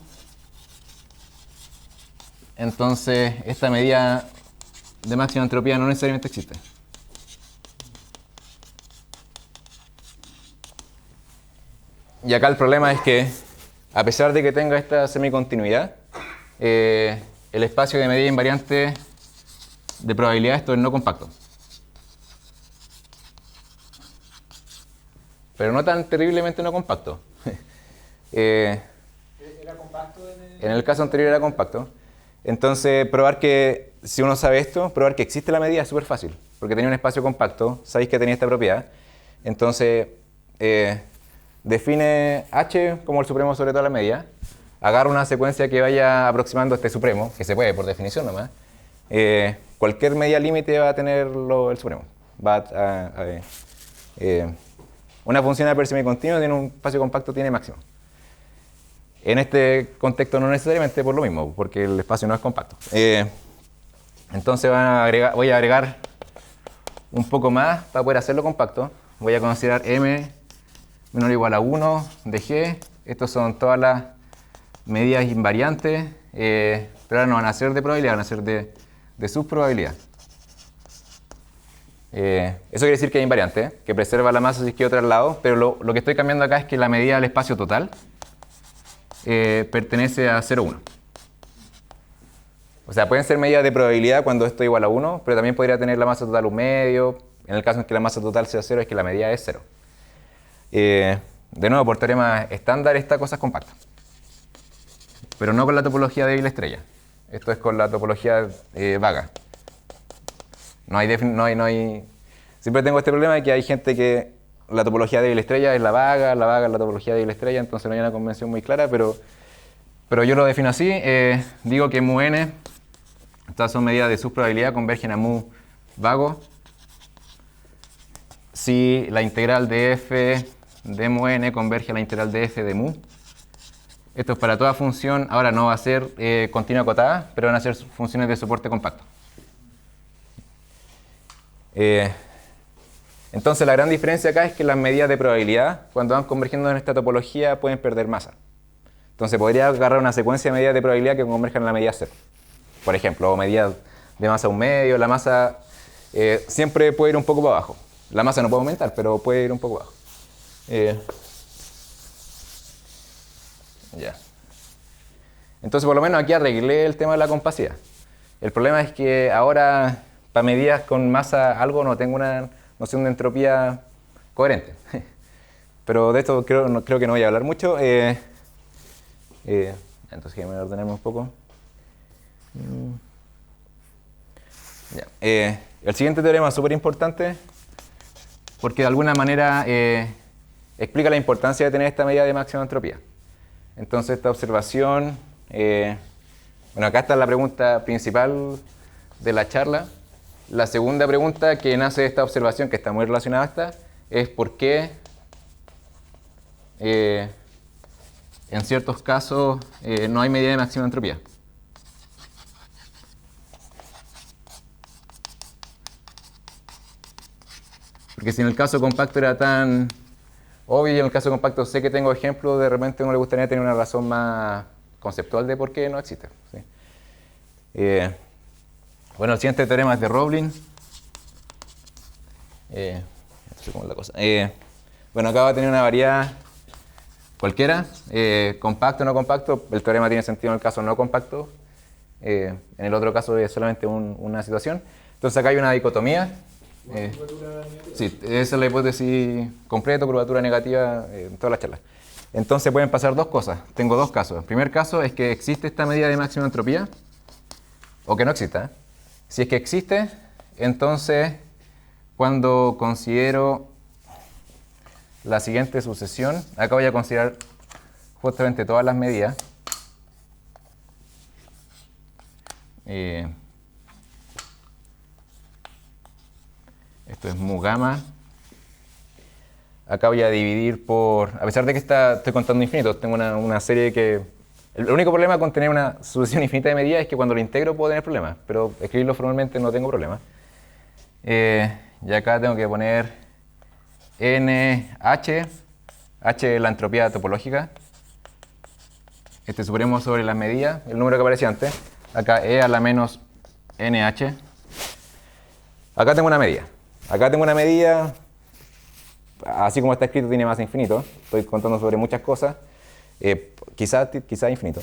entonces esta medida de máxima entropía no necesariamente existe. Y acá el problema es que, a pesar de que tenga esta semicontinuidad, el espacio de medida invariante de probabilidad esto es no compacto. Pero no tan terriblemente no compacto. ¿Era compacto en el caso anterior era compacto. Entonces, probar que, si uno sabe esto, probar que existe la medida es súper fácil. Porque tenía un espacio compacto, sabéis que tenía esta propiedad. Entonces, define H como el supremo sobre toda la medida. Agarra una secuencia que vaya aproximando a este supremo, que se puede por definición nomás. Cualquier medida límite va a tener el supremo. Una función de semicontinua tiene un espacio compacto, tiene máximo. En este contexto no necesariamente por lo mismo, porque el espacio no es compacto. Entonces voy a agregar un poco más para poder hacerlo compacto. Voy a considerar m menor o igual a 1 de g. Estas son todas las medidas invariantes, pero ahora no van a ser de probabilidad, van a ser de subprobabilidad. Eso quiere decir que es invariante, que preserva la masa si queda al lado, pero lo que estoy cambiando acá es que la medida del espacio total pertenece a 0,1. O sea, pueden ser medidas de probabilidad cuando esto es igual a 1, pero también podría tener la masa total un medio. En el caso en que la masa total sea 0, es que la medida es 0. De nuevo, por teorema estándar, esta cosa es compacta. Pero no con la topología débil estrella. Esto es con la topología vaga. No hay... Siempre tengo este problema de que hay gente que la topología débil estrella es la vaga es la topología débil estrella, entonces no hay una convención muy clara, pero yo lo defino así. Digo que mu n, estas son medidas de subprobabilidad, convergen a mu vago. Si la integral de f de mu n converge a la integral de f de mu. Esto es para toda función, ahora no va a ser continua acotada, pero van a ser funciones de soporte compacto. Entonces la gran diferencia acá es que las medidas de probabilidad, cuando van convergiendo en esta topología, pueden perder masa. Entonces podría agarrar una secuencia de medidas de probabilidad que converjan en la medida 0. Por ejemplo, o medidas de masa 1/2, la masa siempre puede ir un poco para abajo. La masa no puede aumentar, pero puede ir un poco abajo. Ya. Entonces por lo menos aquí arreglé el tema de la compacidad. El problema es que ahora, para medidas con masa algo, no tengo una noción de entropía coherente. Pero de esto creo que no voy a hablar mucho. Entonces déjenme ordenarme un poco. Ya. El siguiente teorema es súper importante porque de alguna manera explica la importancia de tener esta medida de máxima entropía. Entonces esta observación, bueno, acá está la pregunta principal de la charla, La segunda pregunta que nace de esta observación, que está muy relacionada a esta, es por qué en ciertos casos no hay medida de máxima entropía. Porque si en el caso compacto era tan obvio y en el caso compacto sé que tengo ejemplos, de repente a uno le gustaría tener una razón más conceptual de por qué no existe. ¿Sí? Bueno, el siguiente teorema es de Roblin. No sé cómo es la cosa. Bueno, acá va a tener una variedad cualquiera, compacto o no compacto. El teorema tiene sentido en el caso no compacto. En el otro caso es solamente una situación. Entonces acá hay una dicotomía. Sí, esa es la hipótesis completa, curvatura negativa en todas las charlas. Entonces pueden pasar dos cosas. Tengo dos casos. El primer caso es que existe esta medida de máxima entropía o que no exista. Si es que existe, entonces cuando considero la siguiente sucesión, acá voy a considerar justamente todas las medidas. Esto es mu gamma. Acá voy a dividir por... A pesar de que estoy contando infinito, tengo una serie que... El único problema con tener una sucesión infinita de medidas es que cuando lo integro puedo tener problemas, pero escribirlo formalmente no tengo problema. Y acá tengo que poner NH, H es la entropía topológica. Supremo sobre las medidas, el número que aparecía antes. Acá E a la menos NH. Acá tengo una medida. Acá tengo una medida, así como está escrito, tiene masa infinito. Estoy contando sobre muchas cosas, quizá infinito.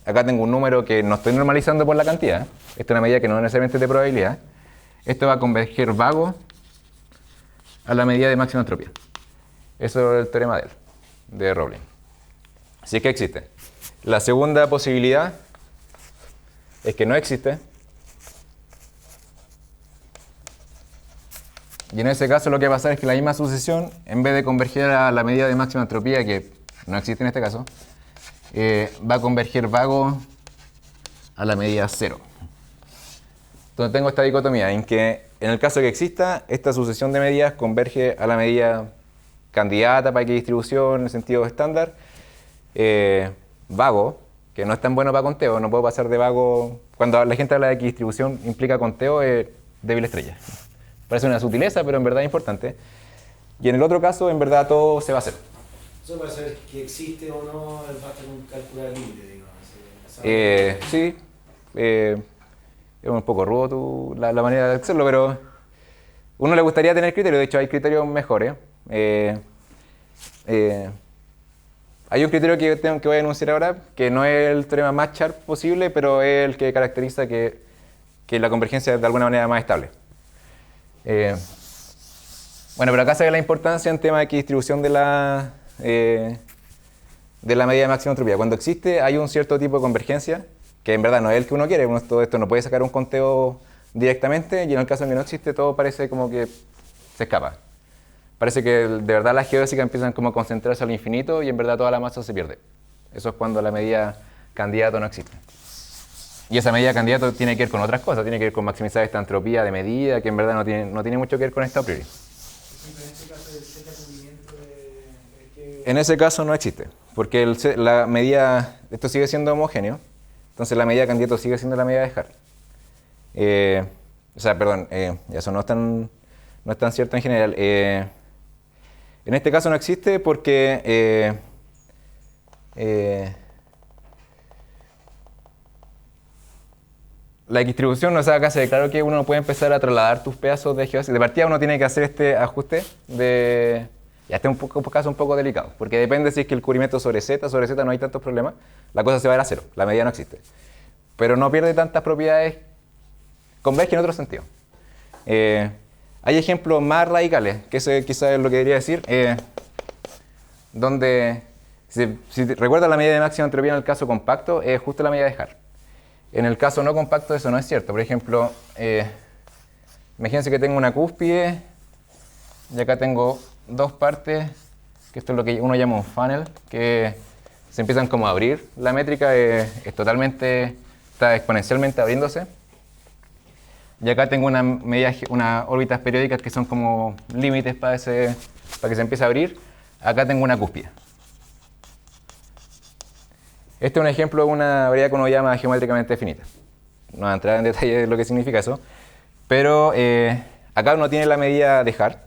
Acá tengo un número que no estoy normalizando por la cantidad. Esta es una medida que no es necesariamente de probabilidad. Esto va a converger vago a la medida de máxima entropía. Eso es el teorema de Roblin. Si es que existe. La segunda posibilidad es que no existe. Y en ese caso lo que va a pasar es que la misma sucesión, en vez de converger a la medida de máxima entropía, que no existe en este caso, va a converger vago a la medida 0. Entonces tengo esta dicotomía en que en el caso que exista, esta sucesión de medidas converge a la medida candidata para X distribución en el sentido estándar. Vago, que no es tan bueno para conteo, no puedo pasar de vago. Cuando la gente habla de X distribución implica conteo, débil estrella. Parece una sutileza, pero en verdad es importante. Y en el otro caso, en verdad, todo se va a hacer. Eso para saber que existe o no, va a tener un cálculo de límite, digamos. Sí, es un poco rudo la manera de hacerlo, pero uno le gustaría tener criterio. De hecho, hay criterios mejores. Hay un criterio que voy a enunciar ahora, que no es el teorema más sharp posible, pero es el que caracteriza que la convergencia es de alguna manera más estable. Bueno, pero acá se ve la importancia en tema de distribución de la medida de máxima entropía. Cuando existe, hay un cierto tipo de convergencia, que en verdad no es el que uno quiere. Todo esto no puede sacar un conteo directamente, y en el caso en que no existe, todo parece como que se escapa. Parece que de verdad las geodésicas empiezan como a concentrarse al infinito y en verdad toda la masa se pierde. Eso es cuando la medida candidato no existe. Y esa medida candidato tiene que ver con otras cosas, tiene que ver con maximizar esta entropía de medida, que en verdad no tiene mucho que ver con esta a priori. En este caso, el Z cumplimiento En ese caso no existe, porque la medida, esto sigue siendo homogéneo, entonces la medida candidato sigue siendo la medida de Haar. Eso no es tan cierto en general. En este caso no existe porque la distribución, o sea, acá se declaró que uno no puede empezar a trasladar tus pedazos de geodésica. De partida uno tiene que hacer este ajuste de... Ya este es un caso un poco delicado, porque depende si es que el cubrimiento sobre Z no hay tantos problemas, la cosa se va a ir a cero, la medida no existe. Pero no pierde tantas propiedades, converge en otro sentido. Hay ejemplos más radicales, que eso quizás es lo que debería decir, donde, si recuerdas la medida de máxima entropía en el caso compacto, es justo la medida de Haar. En el caso no compacto eso no es cierto. Por ejemplo, imagínense que tengo una cúspide y acá tengo dos partes, que esto es lo que uno llama un funnel, que se empiezan como a abrir. La métrica está exponencialmente abriéndose. Y acá tengo unas órbitas periódicas que son como límites para que se empiece a abrir. Acá tengo una cúspide. Este es un ejemplo de una variedad que uno llama geométricamente finita. No voy a entrar en detalle de lo que significa eso. Pero acá uno tiene la medida de Hart,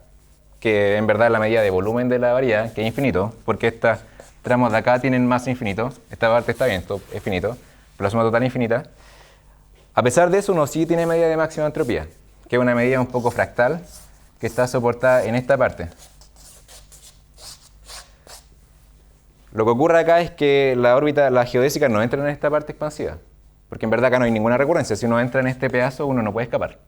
que en verdad es la medida de volumen de la variedad, que es infinito, porque estos tramos de acá tienen masa infinito. Esta parte está bien, esto es finito, pero la suma total es infinita. A pesar de eso, uno sí tiene medida de máxima entropía, que es una medida un poco fractal, que está soportada en esta parte. Lo que ocurre acá es que las geodésicas no entran en esta parte expansiva, porque en verdad acá no hay ninguna recurrencia. Si uno entra en este pedazo, uno no puede escapar.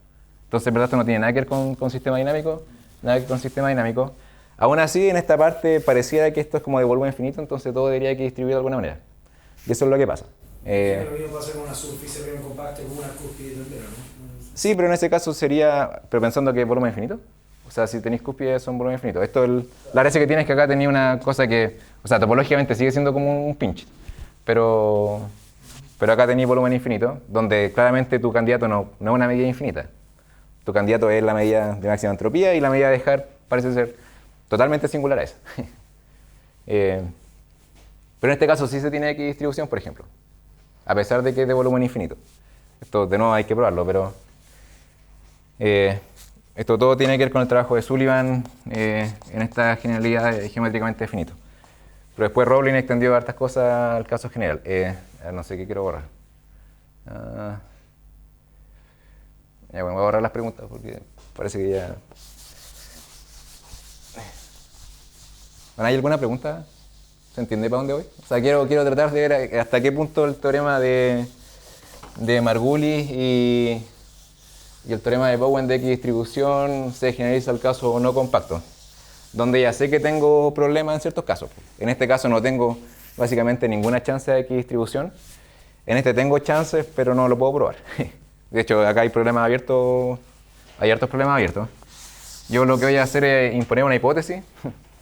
Entonces, en verdad, esto no tiene nada que ver con sistema dinámico, nada que ver con sistema dinámico. Aún así, en esta parte pareciera que esto es como de volumen infinito, entonces todo debería que distribuir de alguna manera. Y eso es lo que pasa. Lo mismo pasa con una superficie bien compacta como una cúspide también, ¿no? Sí, pero en ese caso sería, pero pensando que es volumen infinito. O sea, si tenéis cúspides son volumen infinito. La gracia que tiene es que acá tenía una cosa que, o sea, topológicamente sigue siendo como un pinch, pero acá tenéis volumen infinito, donde claramente tu candidato no es una medida infinita. Tu candidato es la medida de máxima entropía y la medida de Hart parece ser totalmente singular a esa. Pero en este caso sí se tiene equidistribución, por ejemplo, a pesar de que es de volumen infinito. Esto de nuevo hay que probarlo, pero esto todo tiene que ver con el trabajo de Sullivan en esta generalidad geométricamente finito. Pero después Roblin extendió hartas cosas al caso general. No sé qué quiero borrar. Ya, bueno, voy a borrar las preguntas porque parece que ya... Bueno, ¿hay alguna pregunta? ¿Se entiende para dónde voy? O sea, quiero tratar de ver hasta qué punto el teorema de Margulis y el teorema de Bowen de equidistribución se generaliza al caso no compacto, donde ya sé que tengo problemas en ciertos casos. En este caso no tengo básicamente ninguna chance de equidistribución. En este tengo chances, pero no lo puedo probar. De hecho, acá hay problemas abiertos, hay hartos problemas abiertos. Yo lo que voy a hacer es imponer una hipótesis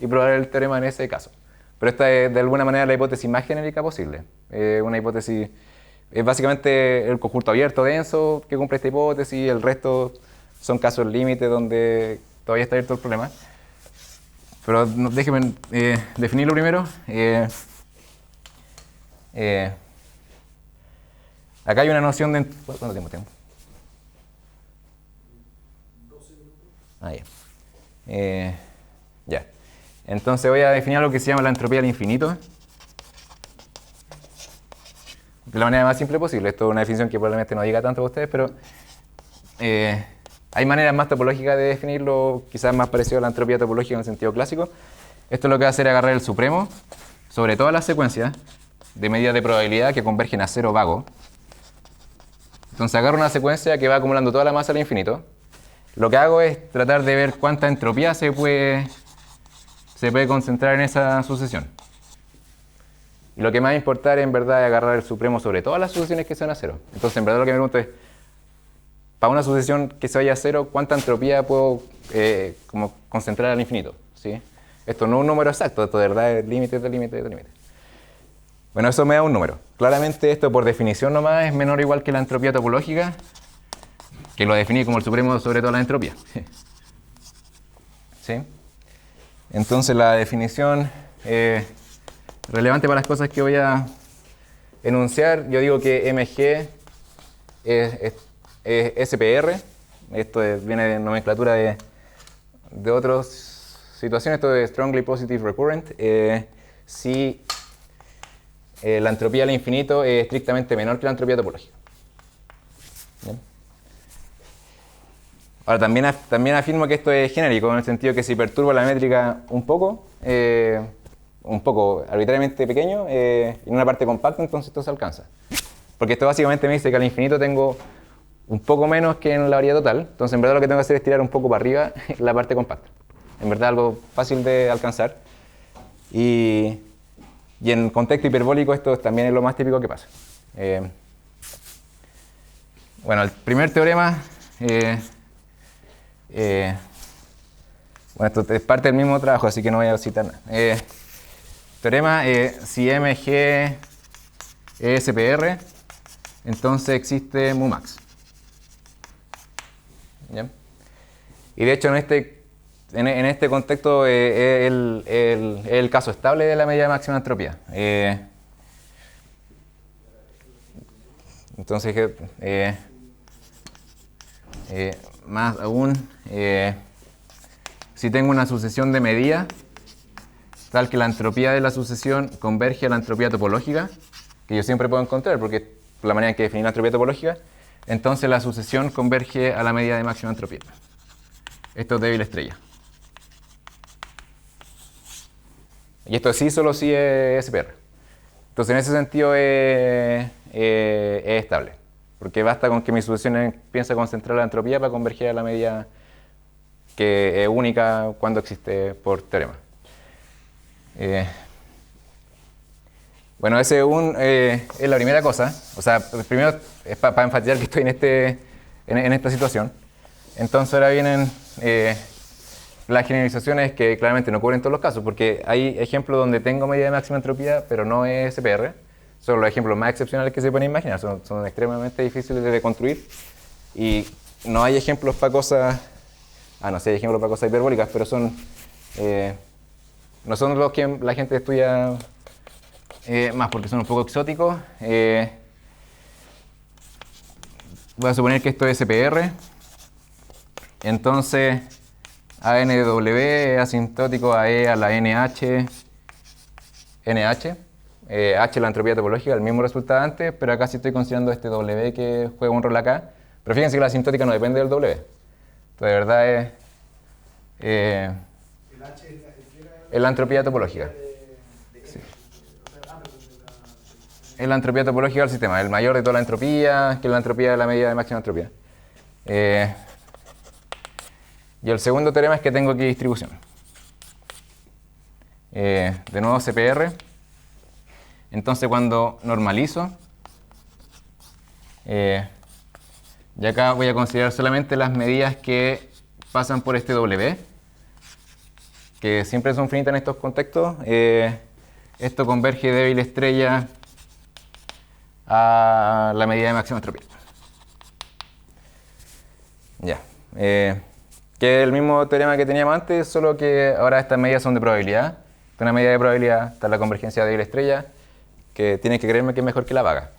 y probar el teorema en ese caso. Pero esta es de alguna manera la hipótesis más genérica posible. Una hipótesis es básicamente el conjunto abierto denso que cumple esta hipótesis, el resto son casos límites donde todavía está abierto el problema. Pero déjenme definirlo primero. Acá hay una noción de... ¿Cuánto tiempo tengo? 12 minutos. Ya. Ya. Entonces voy a definir algo que se llama la entropía del infinito. De la manera más simple posible. Esto es una definición que probablemente no diga tanto a ustedes, pero hay maneras más topológicas de definirlo, quizás más parecido a la entropía topológica en el sentido clásico. Esto lo que va a hacer es agarrar el supremo sobre todas las secuencias de medidas de probabilidad que convergen a cero vago. Entonces agarro una secuencia que va acumulando toda la masa al infinito. Lo que hago es tratar de ver cuánta entropía se puede concentrar en esa sucesión. Y lo que más importa en verdad es agarrar el supremo sobre todas las sucesiones que sean a cero. Entonces en verdad lo que me pregunto es, para una sucesión que se vaya a cero, ¿cuánta entropía puedo como concentrar al infinito? ¿Sí? Esto no es un número exacto, esto de verdad es límite de límite de límite. Bueno, eso me da un número. Claramente esto por definición nomás es menor o igual que la entropía topológica, que lo definí como el supremo sobre toda la entropía. ¿Sí? Entonces la definición relevante para las cosas que voy a enunciar, yo digo que MG es SPR, esto viene de nomenclatura de otras situaciones, esto de Strongly Positive Recurrent, si la entropía al infinito es estrictamente menor que la entropía topológica. ¿Bien? Ahora, también afirmo que esto es genérico, en el sentido que si perturbo la métrica un poco arbitrariamente pequeño, en una parte compacta, entonces esto se alcanza. Porque esto básicamente me dice que al infinito tengo un poco menos que en la variedad total, entonces en verdad lo que tengo que hacer es tirar un poco para arriba la parte compacta. En verdad algo fácil de alcanzar. Y en contexto hiperbólico esto también es lo más típico que pasa. Bueno, el primer teorema... bueno, esto es parte del mismo trabajo, así que no voy a citar nada. Teorema, si MG es SPR, entonces existe MUMAX. ¿Ya? Y de hecho en este contexto es el caso estable de la medida de máxima entropía. Entonces, más aún, si tengo una sucesión de medidas tal que la entropía de la sucesión converge a la entropía topológica, que yo siempre puedo encontrar porque es la manera en que definir la entropía topológica, entonces la sucesión converge a la medida de máxima entropía. Esto es débil estrella. Y esto sí, solo sí es SPR. Entonces en ese sentido es estable, porque basta con que mi sucesión empiece a concentrar la entropía para converger a la medida que es única cuando existe por teorema. Bueno, ese es la primera cosa. O sea, primero es para enfatizar que estoy en esta situación. Entonces ahora vienen las generalizaciones que claramente no cubren todos los casos, porque hay ejemplos donde tengo medida de máxima entropía, pero no es SPR. Son los ejemplos más excepcionales que se pueden imaginar. Son extremadamente difíciles de construir. Y no hay ejemplos para cosas... no sé, hay ejemplos para cosas hiperbólicas, pero son... no son los que la gente estudia más porque son un poco exóticos. Voy a suponer que esto es SPR. Entonces, ANW es asintótico a E a la NH, NH. H la entropía topológica, el mismo resultado antes, pero acá sí estoy considerando este W que juega un rol acá. Pero fíjense que la asintótica no depende del W. Entonces, de verdad es... es la entropía topológica. Sí. Es la entropía topológica del sistema, el mayor de toda la entropía, que es la entropía de la medida de máxima entropía. Y el segundo teorema es que tengo aquí distribución. De nuevo CPR. Entonces cuando normalizo, y acá voy a considerar solamente las medidas que pasan por este W, que siempre son finitas en estos contextos. Esto converge débil estrella a la medida de máxima entropía. Ya. Que es el mismo teorema que teníamos antes, solo que ahora estas medidas son de probabilidad. Una medida de probabilidad está la convergencia de débil estrella, que tiene que creerme que es mejor que la vaga.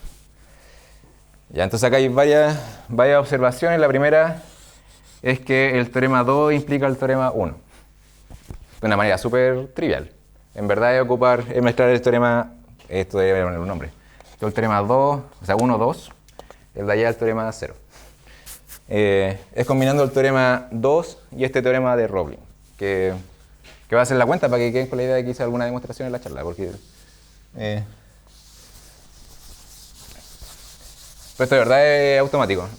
Ya, entonces acá hay varias observaciones. La primera es que el teorema 2 implica el teorema 1. De una manera súper trivial. En verdad es mezclar el teorema, esto debe poner un nombre. El teorema 2, o sea 1, 2, el de allá el teorema 0. Es combinando el teorema 2 y este teorema de Roblin, que va a hacer la cuenta para que queden con la idea de que hice alguna demostración en la charla, porque pero esto de verdad es automático.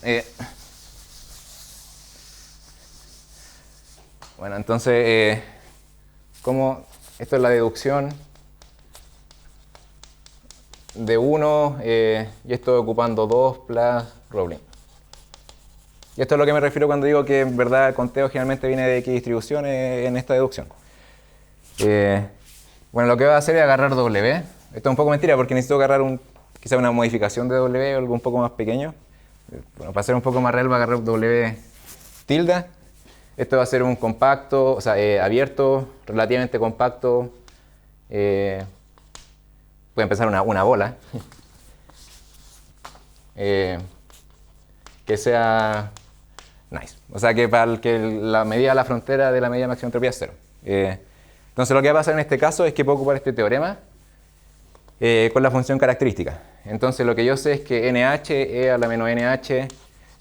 Bueno, entonces, como esto es la deducción de 1 y esto ocupando 2 plus Roblin. Y esto es a lo que me refiero cuando digo que en verdad el conteo generalmente viene de equidistribución en esta deducción. Bueno, lo que voy a hacer es agarrar W. Esto es un poco mentira porque necesito agarrar quizá una modificación de W o algo un poco más pequeño. Bueno, para ser un poco más real voy a agarrar W tilde. Esto va a ser un compacto, o sea, abierto, relativamente compacto. Puede empezar una bola. Que sea nice. O sea, que para que la medida de la frontera de la medida de máxima entropía es 0. Entonces lo que va a pasar en este caso es que puedo ocupar este teorema con la función característica. Entonces lo que yo sé es que NH es a la menos NH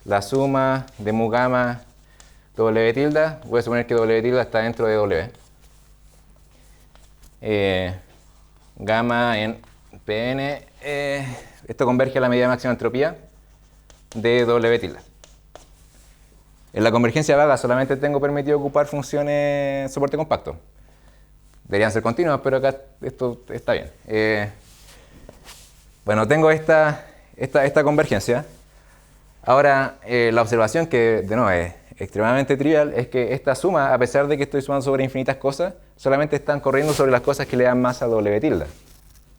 la suma de mu gamma W tilde. Voy a suponer que W tilde está dentro de W. Gamma en Pn. Esto converge a la medida de máxima entropía de W tilde. En la convergencia vaga solamente tengo permitido ocupar funciones soporte compacto. Deberían ser continuas, pero acá esto está bien. Bueno, tengo esta convergencia. Ahora, la observación que, de nuevo, es extremadamente trivial, es que esta suma, a pesar de que estoy sumando sobre infinitas cosas, solamente están corriendo sobre las cosas que le dan masa a W tilde.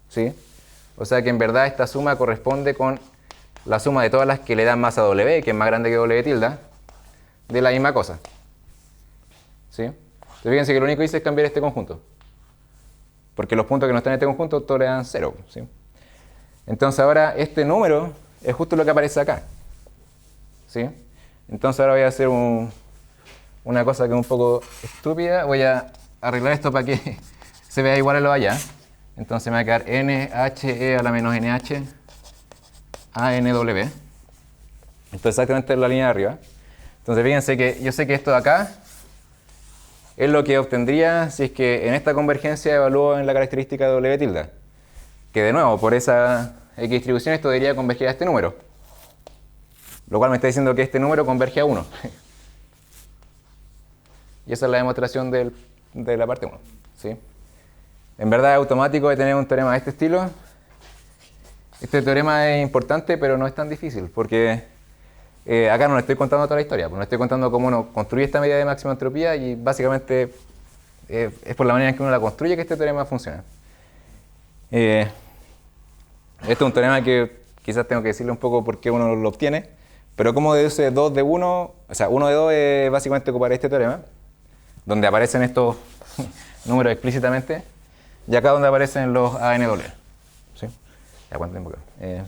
¿Sí? O sea que en verdad esta suma corresponde con la suma de todas las que le dan masa a W, que es más grande que W tilde, de la misma cosa. ¿Sí? Entonces fíjense que lo único que hice es cambiar este conjunto. Porque los puntos que no están en este conjunto todos le dan 0. ¿Sí? Entonces ahora este número es justo lo que aparece acá. ¿Sí? Entonces ahora voy a hacer una cosa que es un poco estúpida. Voy a arreglar esto para que se vea igual a lo de allá. Entonces me va a quedar NHE a la menos NH ANW. Esto es exactamente la línea de arriba. Entonces fíjense que yo sé que esto de acá es lo que obtendría si es que en esta convergencia evalúo en la característica de W tilde. Que de nuevo, por esa X distribución esto debería converger a este número. Lo cual me está diciendo que este número converge a 1. Y esa es la demostración de la parte 1. ¿Sí? En verdad es automático de tener un teorema de este estilo. Este teorema es importante, pero no es tan difícil, porque acá no le estoy contando toda la historia, pues no estoy contando cómo uno construye esta medida de máxima entropía y básicamente es por la manera en que uno la construye que este teorema funciona. Este es un teorema que quizás tengo que decirle un poco por qué uno lo obtiene, pero cómo deduce 2 de 1, o sea, 1 de 2 es básicamente ocupar este teorema, donde aparecen estos números explícitamente, y acá donde aparecen los ANW. ¿Sí? Ya, ¿cuánto tiempo queda?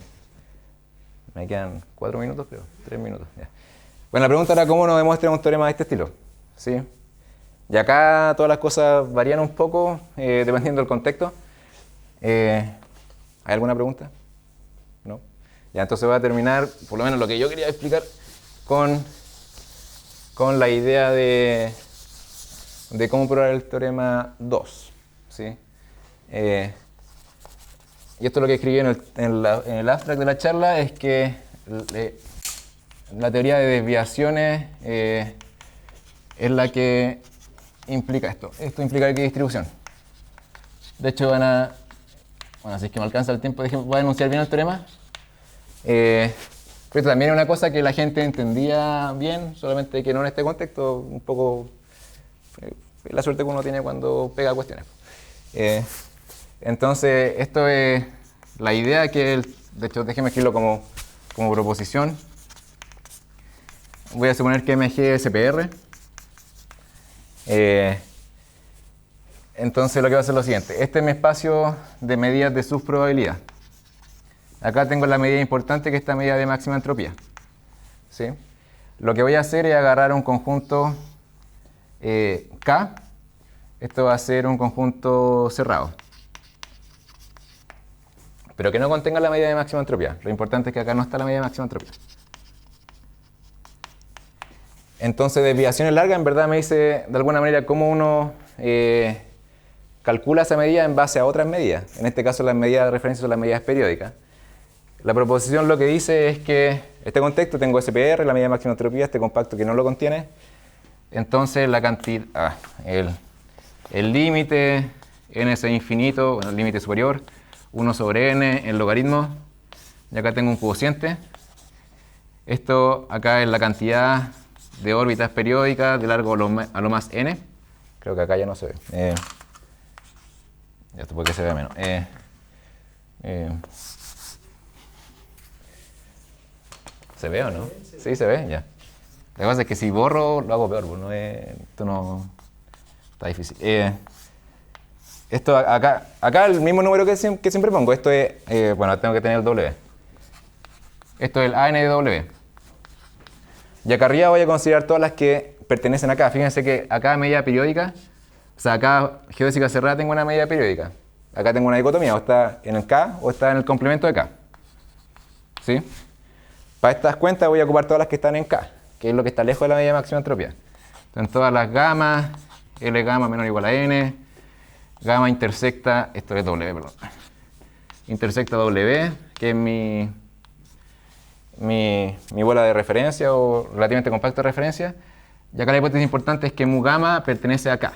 Me quedan 4 minutos, creo, 3 minutos. Ya. Bueno, la pregunta era cómo uno demuestra un teorema de este estilo. ¿Sí? Y acá todas las cosas varían un poco dependiendo del contexto. ¿Hay alguna pregunta? ¿No? Ya, entonces voy a terminar, por lo menos lo que yo quería explicar, con la idea de cómo probar el teorema 2. ¿Sí? Y esto es lo que escribí en el abstract de la charla, es que la teoría de desviaciones es la que implica esto. Esto implica equidistribución. De hecho, bueno, si es que me alcanza el tiempo, voy a enunciar bien el teorema. Pero esto también es una cosa que la gente entendía bien, solamente que no en este contexto, un poco la suerte que uno tiene cuando pega cuestiones. Entonces, esto es la idea que, de hecho, déjeme escribirlo como proposición. Voy a suponer que MG es SPR. Entonces, lo que va a hacer es lo siguiente. Este es mi espacio de medidas de subprobabilidad. Acá tengo la medida importante, que es esta medida de máxima entropía. ¿Sí? Lo que voy a hacer es agarrar un conjunto K. Esto va a ser un conjunto cerrado, pero que no contenga la medida de máxima entropía. Lo importante es que acá no está la medida de máxima entropía. Entonces, desviaciones largas, en verdad me dice de alguna manera cómo uno calcula esa medida en base a otras medidas. En este caso, las medidas de referencia son las medidas periódicas. La proposición lo que dice es que en este contexto tengo SPR, la medida de máxima entropía, este compacto que no lo contiene. Entonces, la cantidad, el límite n es infinito, bueno, el límite superior, 1 sobre n, el logaritmo, y acá tengo un cociente. Esto acá es la cantidad de órbitas periódicas de largo a lo más n. Creo que acá ya no se ve. Ya esto porque se ve menos. ¿Se ve o no? Sí, se ve, ya. La cosa es que si borro, lo hago peor, pues esto no está difícil. Esto acá el mismo número que siempre pongo. Esto es, bueno, tengo que tener el W. Esto es el ANW. Y acá arriba voy a considerar todas las que pertenecen acá. Fíjense que acá medida periódica, o sea, acá geodésica cerrada tengo una medida periódica. Acá tengo una dicotomía, o está en el K o está en el complemento de K. ¿Sí? Para estas cuentas voy a ocupar todas las que están en K, que es lo que está lejos de la medida de máxima entropía. Entonces todas las gamas, L gamma menor o igual a N, gamma intersecta, esto es W, perdón. Intersecta W, que es mi bola de referencia o relativamente compacta de referencia. Y acá la hipótesis importante es que mu gamma pertenece a K,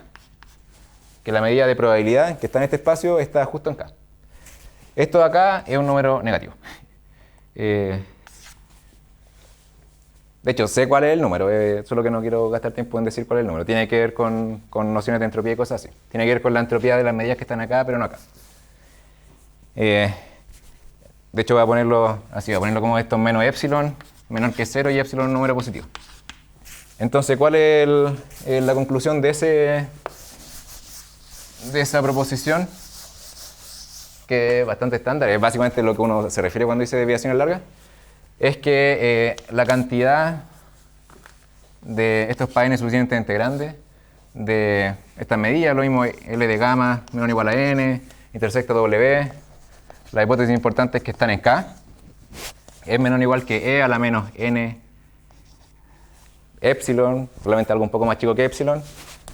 que la medida de probabilidad que está en este espacio está justo en K. Esto de acá es un número negativo. De hecho, sé cuál es el número, solo que no quiero gastar tiempo en decir cuál es el número. Tiene que ver con nociones de entropía y cosas así. Tiene que ver con la entropía de las medidas que están acá, pero no acá. De hecho, voy a ponerlo así, voy a ponerlo como esto menos epsilon, menor que 0 y epsilon un número positivo. Entonces, ¿cuál es la conclusión de esa proposición? Que es bastante estándar, es básicamente lo que uno se refiere cuando dice desviaciones largas, es que la cantidad de estos PAN es suficientemente grande, de estas medidas, lo mismo L de gamma menor o igual a N, intersecta W, la hipótesis importante es que están en K, es menor o igual que E a la menos N epsilon, probablemente algo un poco más chico que epsilon,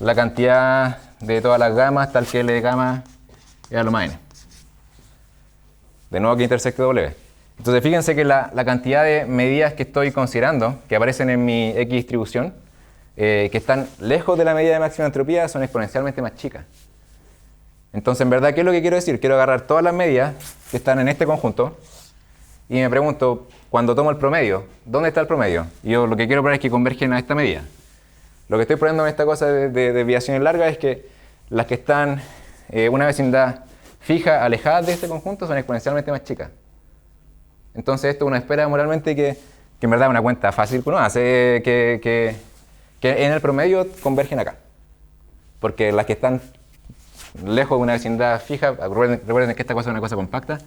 la cantidad de todas las gamas tal que L de gamma es a lo más N. De nuevo que intersecta W. Entonces fíjense que la cantidad de medidas que estoy considerando, que aparecen en mi X distribución, que están lejos de la medida de máxima entropía, son exponencialmente más chicas. Entonces, en verdad, ¿qué es lo que quiero decir? Quiero agarrar todas las medidas que están en este conjunto y me pregunto, cuando tomo el promedio, ¿dónde está el promedio? Y yo lo que quiero probar es que convergen a esta medida. Lo que estoy poniendo en esta cosa de desviaciones largas es que las que están una vecindad fija, alejadas de este conjunto, son exponencialmente más chicas. Entonces esto uno espera moralmente que en verdad es una cuenta fácil que uno hace, que en el promedio convergen acá. Porque las que están lejos de una vecindad fija, recuerden que esta cosa es una cosa compacta,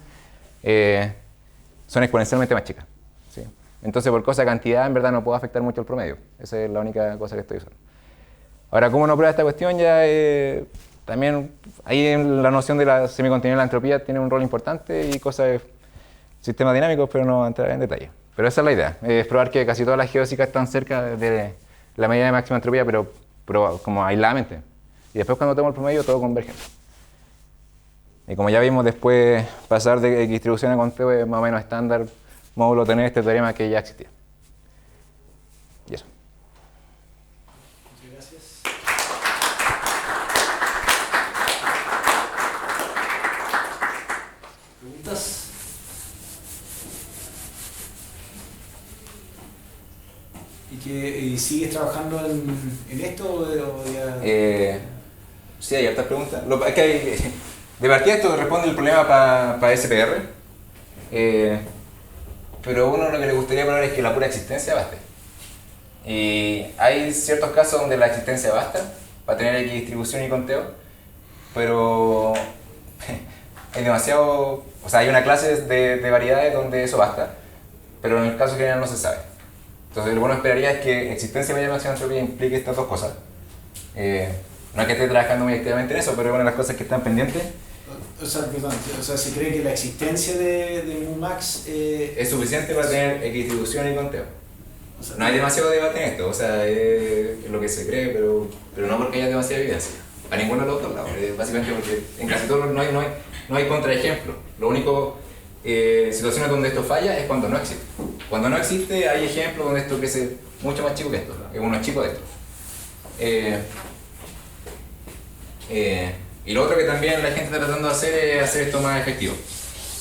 son exponencialmente más chicas. ¿Sí? Entonces por cosa de cantidad en verdad no puedo afectar mucho el promedio. Esa es la única cosa que estoy usando. Ahora, ¿cómo uno prueba esta cuestión? Ya también ahí en la noción de la semicontinuidad de la entropía tiene un rol importante y cosas de sistemas dinámicos, pero no entrar en detalle. Pero esa es la idea, es probar que casi todas las geodésicas están cerca de la medida de máxima entropía, pero como aisladamente. Y después cuando tomo el promedio todo converge. Y como ya vimos después, pasar de distribución a conteo es más o menos estándar, módulo tener este teorema que ya existía. Y eso. Muchas gracias. ¿Preguntas? ¿Y sigues trabajando en esto o ya? Sí, hay hartas preguntas. Es que de partida esto responde el problema para SPR, pero uno lo que le gustaría probar es que la pura existencia baste. Y hay ciertos casos donde la existencia basta para tener X distribución y conteo, pero hay demasiado, o sea, hay una clase de variedades donde eso basta, pero en el caso general no se sabe. Entonces lo bueno esperaría es que existencia y medida de máxima entropía implique estas dos cosas. No es que esté trabajando muy activamente en eso, pero es una de las cosas que están pendientes. O sea, ¿se cree que la existencia de Mumax Es suficiente para tener equidistribución y conteo. o sea, No hay demasiado debate en esto, o sea, es lo que se cree, pero no porque haya demasiada evidencia. A ninguno de los dos lados, básicamente porque en casi todos no hay contraejemplo. Lo único, situaciones donde esto falla es cuando no existe. Cuando no existe hay ejemplos donde esto crece mucho más chico que esto, es uno chico de esto. Y lo otro que también la gente está tratando de hacer es hacer esto más efectivo.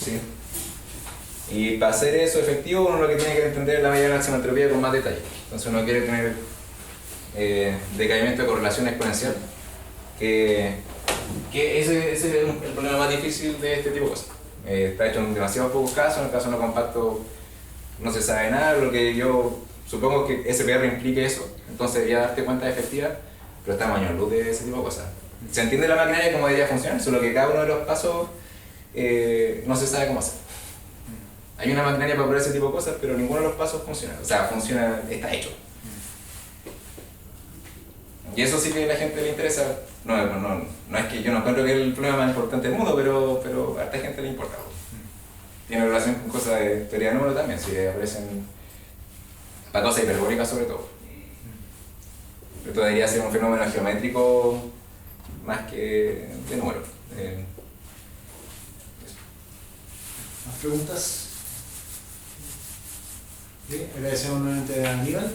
¿Sí? Y para hacer eso efectivo uno lo que tiene que entender es la medida de máxima entropía con más detalle. Entonces uno quiere tener decaimiento de correlación exponencial, que ese es el problema más difícil de este tipo de cosas. Está hecho en demasiados pocos casos, en el caso no compacto no se sabe nada, lo que yo supongo que SPR implique eso, entonces debería darte cuenta de efectiva, pero estamos años luz de ese tipo de cosas. Se entiende la maquinaria cómo debería funcionar, solo que cada uno de los pasos no se sabe cómo hacer. Hay una maquinaria para probar ese tipo de cosas, pero ninguno de los pasos funciona, o sea, está hecho. Y eso sí que a la gente le interesa. No es que yo no encuentro que es el problema más importante del mundo, pero a esta gente le importa. Tiene relación con cosas de teoría de números también, si aparecen para cosas hiperbólicas sobre todo. Esto debería ser un fenómeno geométrico más que de números. ¿Más preguntas? Agradecemos nuevamente a Aníbal.